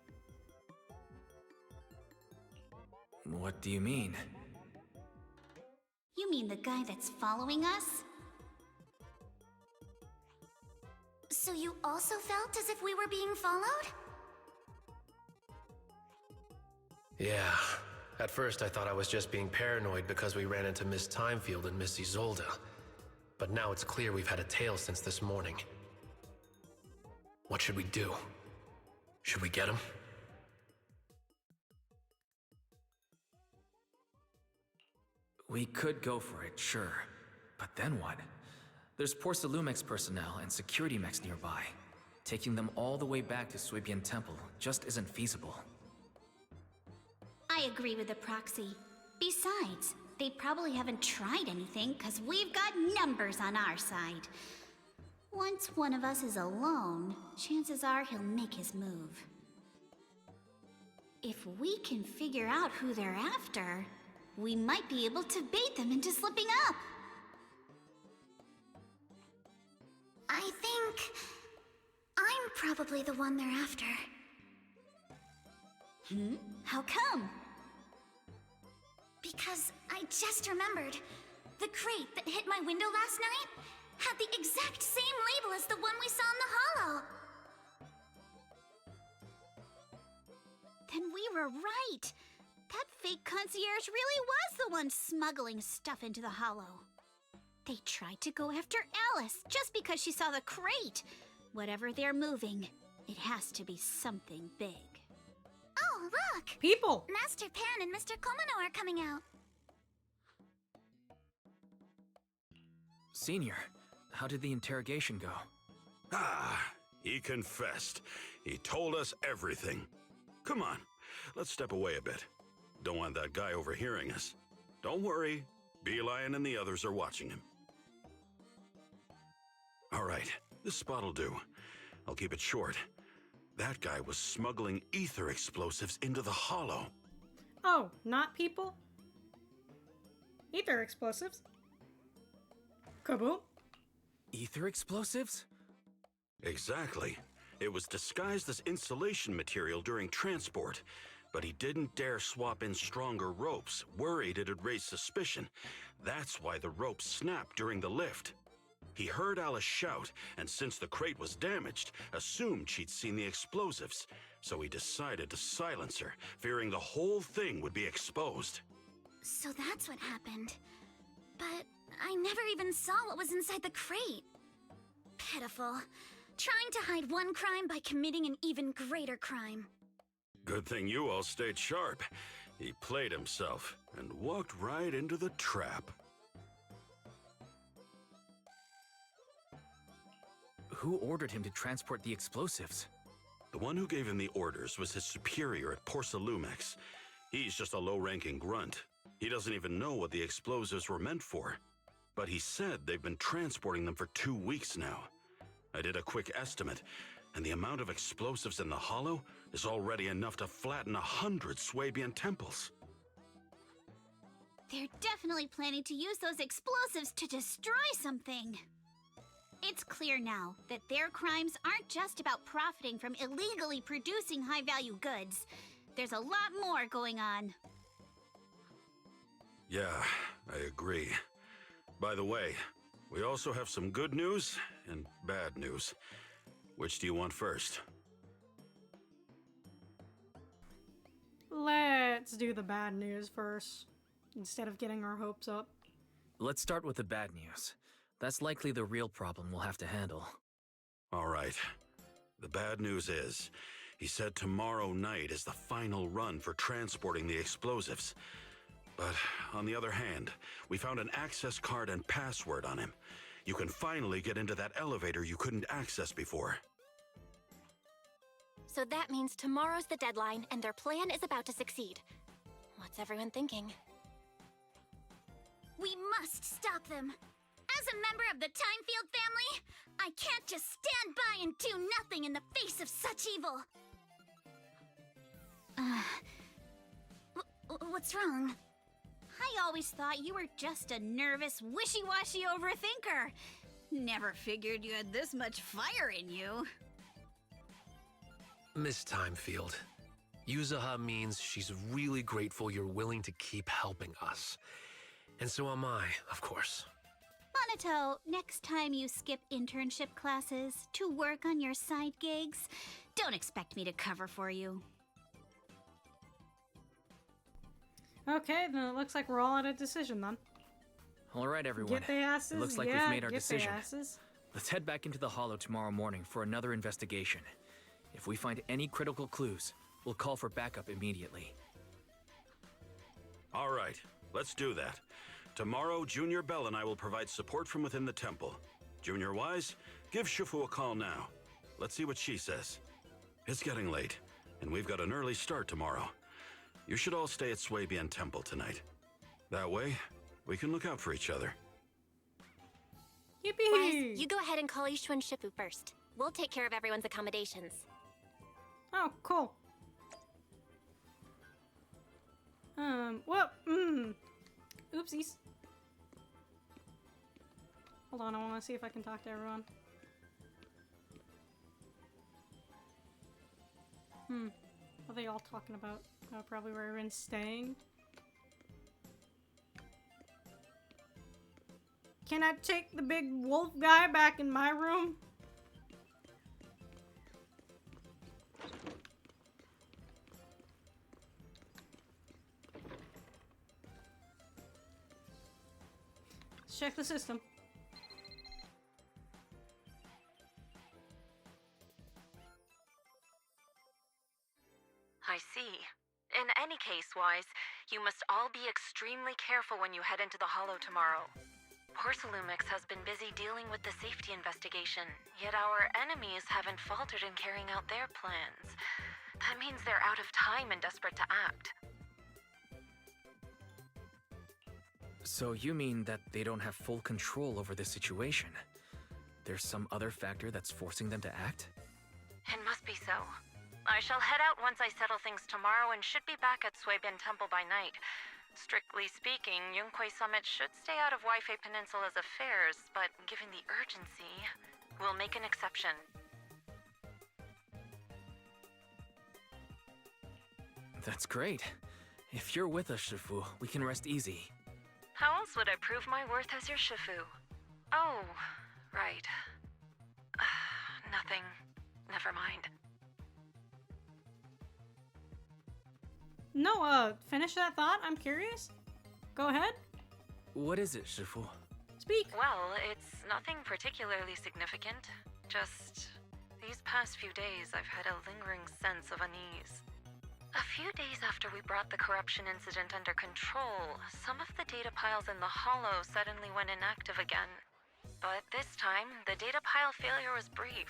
What do you mean? You mean the guy that's following us? So you also felt as if we were being followed? Yeah. At first I thought I was just being paranoid because we ran into Miss Timefield and Miss Isolde. But now it's clear we've had a tail since this morning. What should we do? Should we get him? We could go for it, sure. But then what? There's Porcelumex personnel and security mechs nearby. Taking them all the way back to Suibian Temple just isn't feasible. I agree with the proxy. Besides, they probably haven't tried anything because we've got numbers on our side. Once one of us is alone, chances are he'll make his move. If we can figure out who they're after, we might be able to bait them into slipping up. I think I'm probably the one they're after. How come? Because I just remembered. The crate that hit my window last night had the exact same label as the one we saw in the hollow. Then we were right. That fake concierge really was the one smuggling stuff into the hollow. They tried to go after Alice just because she saw the crate. Whatever they're moving, it has to be something big. Oh, look! People! Master Pan and Mr. Komano are coming out. Senior, how did the interrogation go? He confessed. He told us everything. Come on, let's step away a bit. Don't want that guy overhearing us. Don't worry, Beelion and the others are watching him. All right, this spot'll do. I'll keep it short. That guy was smuggling ether explosives into the hollow. Oh, not people? Ether explosives? Kaboom? Ether explosives? Exactly. It was disguised as insulation material during transport, but he didn't dare swap in stronger ropes, worried it'd raise suspicion. That's why the ropes snapped during the lift. He heard Alice shout, and since the crate was damaged, assumed she'd seen the explosives, so he decided to silence her, fearing the whole thing would be exposed. So that's what happened. But I never even saw what was inside the crate. Pitiful. Trying to hide one crime by committing an even greater crime. Good thing you all stayed sharp. He played himself and walked right into the trap. Who ordered him to transport the explosives? The one who gave him the orders was his superior at Porcelumex. He's just a low-ranking grunt. He doesn't even know what the explosives were meant for. But he said they've been transporting them for 2 weeks now. I did a quick estimate, and the amount of explosives in the hollow is already enough to flatten 100 Swabian temples. They're definitely planning to use those explosives to destroy something. It's clear now that their crimes aren't just about profiting from illegally producing high-value goods. There's a lot more going on. Yeah, I agree. By the way, we also have some good news and bad news. Which do you want first? Let's do the bad news first, instead of getting our hopes up. Let's start with the bad news. That's likely the real problem we'll have to handle. All right. The bad news is, he said tomorrow night is the final run for transporting the explosives. But on the other hand, we found an access card and password on him. You can finally get into that elevator you couldn't access before. So that means tomorrow's the deadline, and their plan is about to succeed. What's everyone thinking? We must stop them. As a member of the Timefield family, I can't just stand by and do nothing in the face of such evil. What's wrong? I always thought you were just a nervous, wishy-washy overthinker. Never figured you had this much fire in you. Miss Timefield, Yuzuha means she's really grateful you're willing to keep helping us. And so am I, of course. Monato, next time you skip internship classes to work on your side gigs, don't expect me to cover for you. Okay, then it looks like we're all at a decision then. All right, everyone. Get the asses. It looks like yeah, we've made our get decision. The asses. Let's head back into the Hollow tomorrow morning for another investigation. If we find any critical clues, we'll call for backup immediately. All right, let's do that. Tomorrow, Junior Bell and I will provide support from within the temple. Junior Wise, give Shifu a call now. Let's see what she says. It's getting late, and we've got an early start tomorrow. You should all stay at Swabian Temple tonight. That way, we can look out for each other. Yippee! Wise, you go ahead and call Ishu and Shifu first. We'll take care of everyone's accommodations. Oh, cool. Well, oopsies. Hold on, I want to see if I can talk to everyone. What are they all talking about? Probably where everyone's staying. Can I take the big wolf guy back in my room? Let's check the system. I see. In any case, Wise, you must all be extremely careful when you head into the Hollow tomorrow. Porcelumex has been busy dealing with the safety investigation, yet our enemies haven't faltered in carrying out their plans. That means they're out of time and desperate to act. So you mean that they don't have full control over the situation? There's some other factor that's forcing them to act? It must be so. I shall head out once I settle things tomorrow and should be back at Swabian Temple by night. Strictly speaking, Yunque Summit should stay out of Waifei Peninsula's affairs, but given the urgency, we'll make an exception. That's great. If you're with us, Shifu, we can rest easy. How else would I prove my worth as your Shifu? Oh, right. Nothing. Never mind. No, finish that thought. I'm curious. Go ahead. What is it, Shifu? Speak. Well, it's nothing particularly significant. Just these past few days I've had a lingering sense of unease. A few days after we brought the corruption incident under control, some of the data piles in the Hollow suddenly went inactive again. But this time, the data pile failure was brief.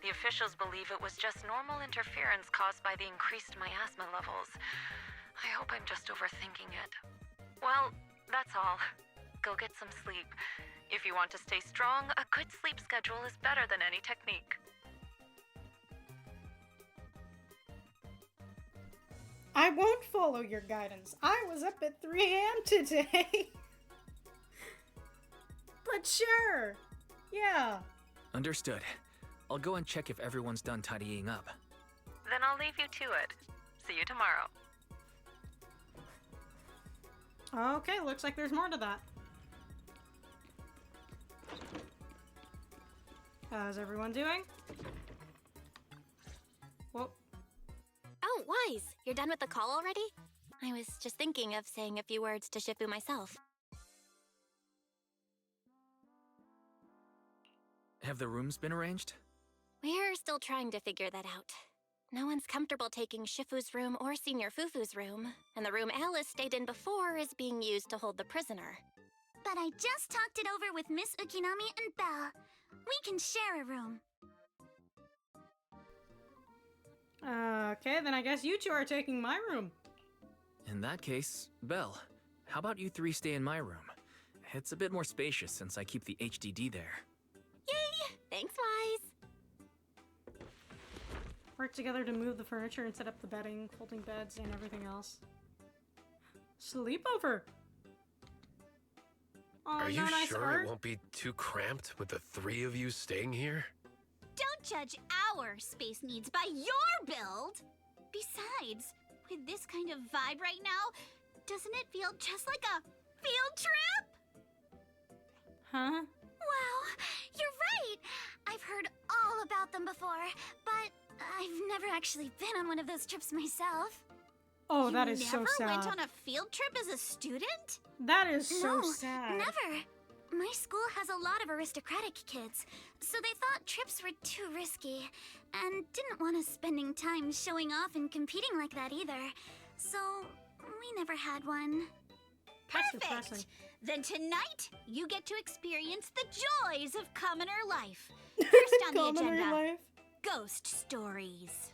The officials believe it was just normal interference caused by the increased miasma levels. I hope I'm just overthinking it. Well, that's all. Go get some sleep. If you want to stay strong, a good sleep schedule is better than any technique. I won't follow your guidance. I was up at 3 a.m. today. But sure. Yeah. Understood. I'll go and check if everyone's done tidying up. Then I'll leave you to it. See you tomorrow. Okay, looks like there's more to that. How's everyone doing? Whoa. Oh, Wise, you're done with the call already? I was just thinking of saying a few words to Shifu myself. Have the rooms been arranged? We're still trying to figure that out. No one's comfortable taking Shifu's room or Senior Fufu's room, and the room Alice stayed in before is being used to hold the prisoner. But I just talked it over with Miss Ukinami and Belle. We can share a room. Okay, then I guess you two are taking my room. In that case, Belle, how about you three stay in my room? It's a bit more spacious since I keep the HDD there. Yay! Thanks, Wise! Work together to move the furniture and set up the bedding, folding beds, and everything else. Sleepover! Oh, Are you no nice sure art? it won't be too cramped with the three of you staying here? Don't judge our space needs by your build! Besides, with this kind of vibe right now, doesn't it feel just like a field trip? Huh? Wow, you're right! I've heard all about them before, but I've never actually been on one of those trips myself. Oh, that is so sad. You never went on a field trip as a student? That is so No, sad. never. My school has a lot of aristocratic kids, so they thought trips were too risky, and didn't want us spending time showing off and competing like that either. So, we never had one. Perfect! Then tonight, you get to experience the joys of commoner life. First on the Commoner agenda, life. ghost stories.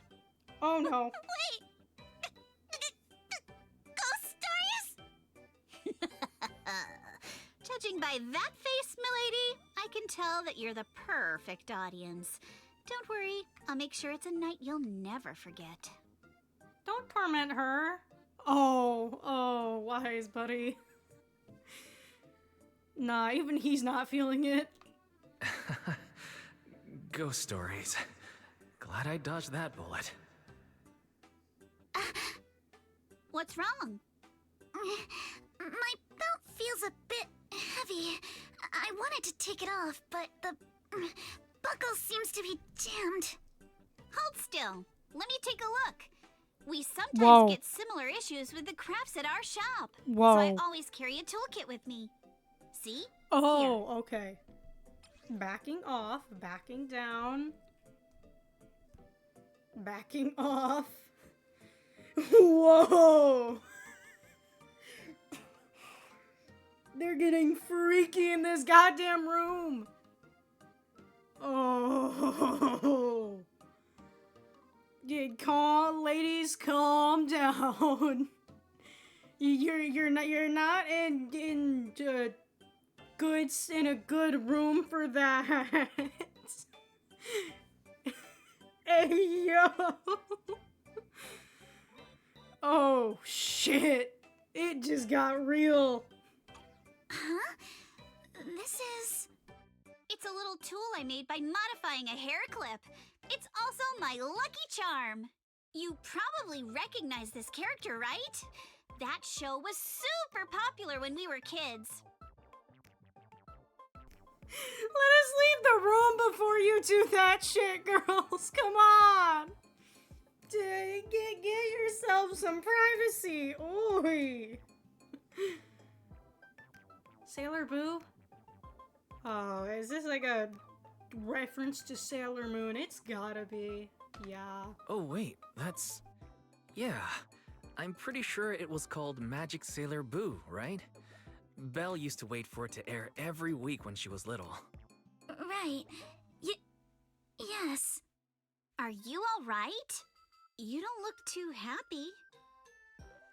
Oh no. Wait! Ghost stories? Judging by that face, milady, I can tell that you're the perfect audience. Don't worry, I'll make sure it's a night you'll never forget. Don't torment her. Oh, Wise, buddy. Nah, even he's not feeling it. Ghost stories. Glad I dodged that bullet. What's wrong? My belt feels a bit heavy. I wanted to take it off, but the buckle seems to be jammed. Hold still. Let me take a look. We sometimes Whoa. get similar issues with the crafts at our shop. Whoa. So I always carry a toolkit with me. See? Oh, okay. Backing off, backing down. Backing off. Whoa! They're getting freaky in this goddamn room. Oh. Yeah, ladies, calm down. You're not in a good room for that. Hey yo. Oh shit. It just got real. Huh? This is... It's a little tool I made by modifying a hair clip. It's also my lucky charm. You probably recognize this character, right? That show was super popular when we were kids. Let us leave the room before you do that shit, girls. Come on. Get yourself some privacy. Oi. Sailor Boo? Oh, is this like a reference to Sailor Moon. It's gotta be. Yeah. Oh, wait, that's. Yeah. I'm pretty sure it was called Magic Sailor Boo, right? Belle used to wait for it to air every week when she was little. Right. Yes. Are you alright? You don't look too happy.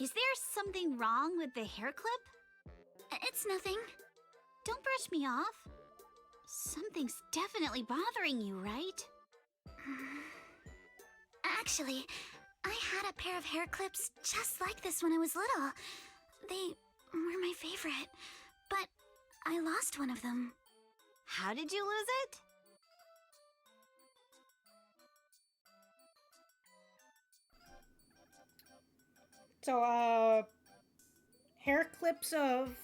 Is there something wrong with the hair clip? It's nothing. Don't brush me off. Something's definitely bothering you, right? Actually, I had a pair of hair clips just like this when I was little. They were my favorite, but I lost one of them. How did you lose it? So, hair clips of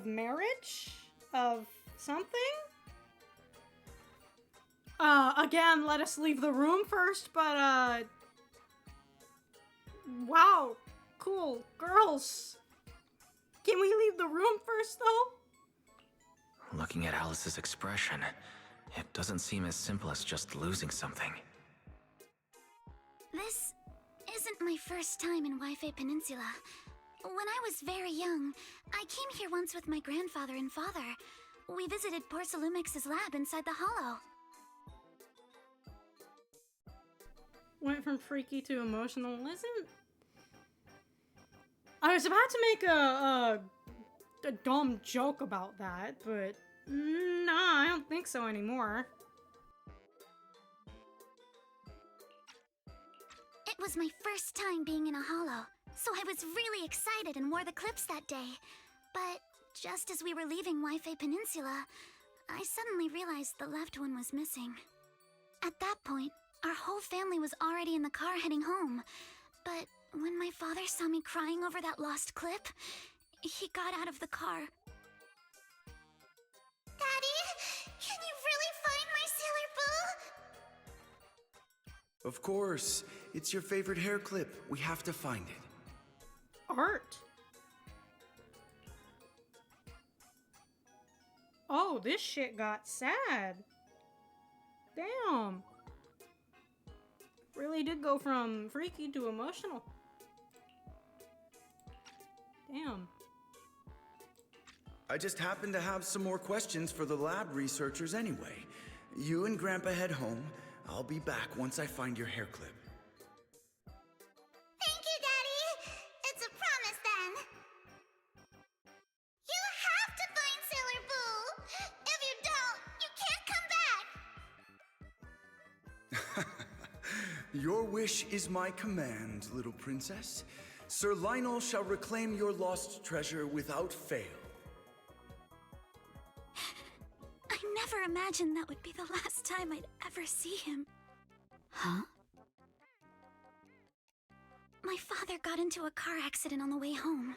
marriage? Of something? Again, let us leave the room first, but, wow, cool, girls. Can we leave the room first, though? Looking at Alice's expression, it doesn't seem as simple as just losing something. This isn't my first time in Wi-Fi Peninsula. When I was very young, I came here once with my grandfather and father. We visited Porcelumex's lab inside the hollow. Went from freaky to emotional. I was about to make a dumb joke about that, but nah, I don't think so anymore. It was my first time being in a hollow, so I was really excited and wore the clips that day. But just as we were leaving Wi-Fi Peninsula, I suddenly realized the left one was missing. At that point, our whole family was already in the car heading home. But when my father saw me crying over that lost clip, he got out of the car. Daddy, can you really find my Sailor Boo? Of course. It's your favorite hair clip. We have to find it. Art. Oh, this shit got sad. Damn. Really did go from freaky to emotional. Damn. I just happen to have some more questions for the lab researchers anyway. You and Grandpa head home. I'll be back once I find your hair clip. Thank you, Daddy. It's a promise then. You have to find Sailor Boo. If you don't, you can't come back. Your wish is my command, little princess. Sir Lionel shall reclaim your lost treasure without fail. I never imagined that would be the last time I'd ever see him. Huh? My father got into a car accident on the way home.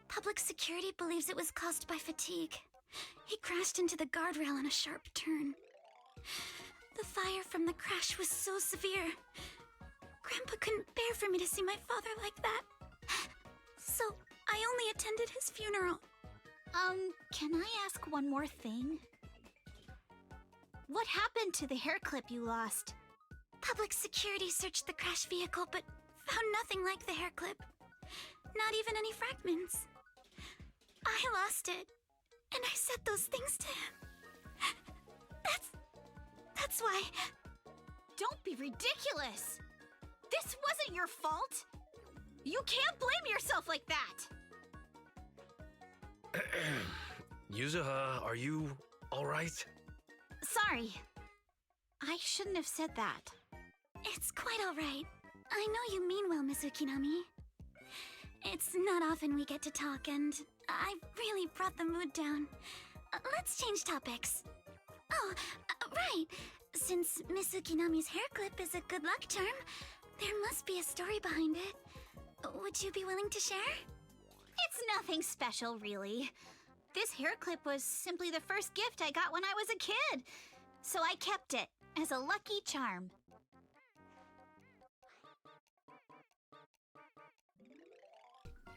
Public security believes it was caused by fatigue. He crashed into the guardrail on a sharp turn. The fire from the crash was so severe. Grandpa couldn't bear for me to see my father like that. So I only attended his funeral. Can I ask one more thing? What happened to the hair clip you lost? Public security searched the crash vehicle, but found nothing like the hair clip. Not even any fragments. I lost it, and I said those things to him. That's why... Don't be ridiculous! This wasn't your fault! You can't blame yourself like that! Yuzuha, are you alright? Sorry. I shouldn't have said that. It's quite alright. I know you mean well, Miss Ukinami. It's not often we get to talk, and I really brought the mood down. Let's change topics. Oh, right. Since Miss Ukinami's hair clip is a good luck charm, there must be a story behind it. Would you be willing to share? It's nothing special, really. This hair clip was simply the first gift I got when I was a kid. So I kept it as a lucky charm.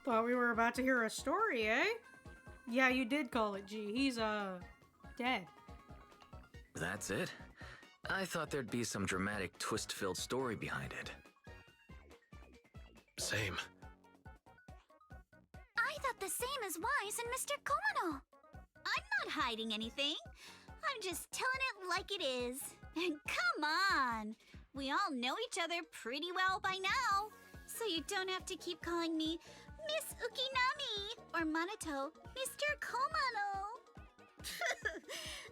Thought we were about to hear a story, eh? Yeah, you did call it G. He's, dead. That's it? I thought there'd be some dramatic twist-filled story behind it. Same. I thought the same as Wise and Mr. Komono. I'm not hiding anything. I'm just telling it like it is. And come on! We all know each other pretty well by now. So you don't have to keep calling me Miss Ukinami or Manato Mr. Komono.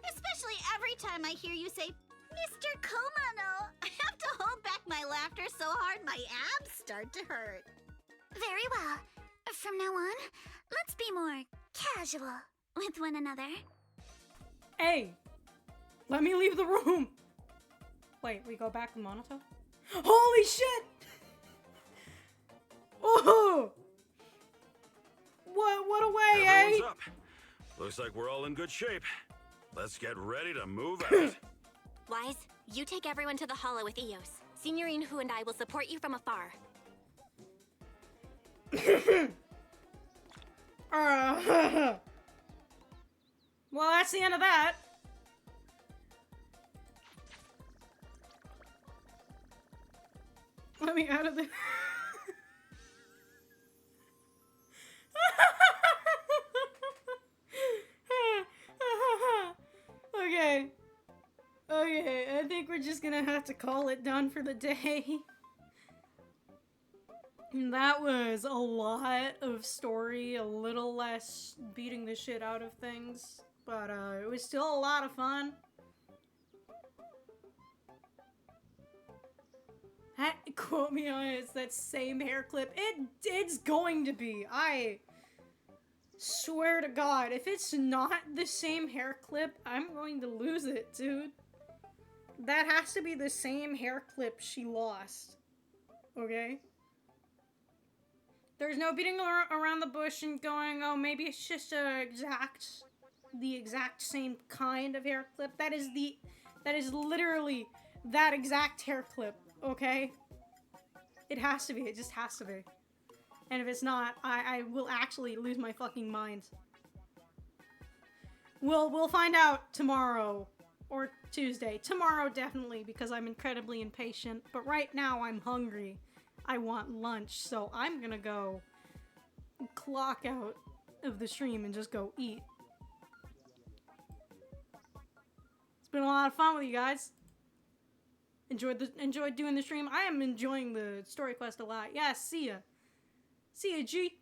Especially every time I hear you say Mr. Komono, I have to hold back my laughter so hard my abs start to hurt. Very well. From now on, let's be more casual with one another. Hey! Let me leave the room! Wait, we go back to Monato? Holy shit! Oh! What a way, Everyone's eh? up. Looks like we're all in good shape. Let's get ready to move out. Wise, you take everyone to the Hollow with Eos. Signorine Hu and I will support you from afar. Well, that's the end of that. Let me out of the... Okay. Okay, I think we're just gonna have to call it done for the day. That was a lot of story, a little less beating the shit out of things, but it was still a lot of fun. Quote me on it, it's that same hair clip. It's going to be. I swear to God, if it's not the same hair clip, I'm going to lose it, dude. That has to be the same hair clip she lost. Okay? There's no beating around the bush and going, oh, maybe it's just the exact same kind of hair clip. That is literally that exact hair clip, okay? It has to be. It just has to be. And if it's not, I will actually lose my fucking mind. We'll find out tomorrow. Or Tuesday. Tomorrow, definitely, because I'm incredibly impatient. But right now, I'm hungry. I want lunch, so I'm gonna go clock out of the stream and just go eat. It's been a lot of fun with you guys. Enjoyed doing the stream. I am enjoying the story quest a lot. Yeah, see ya. See ya, G.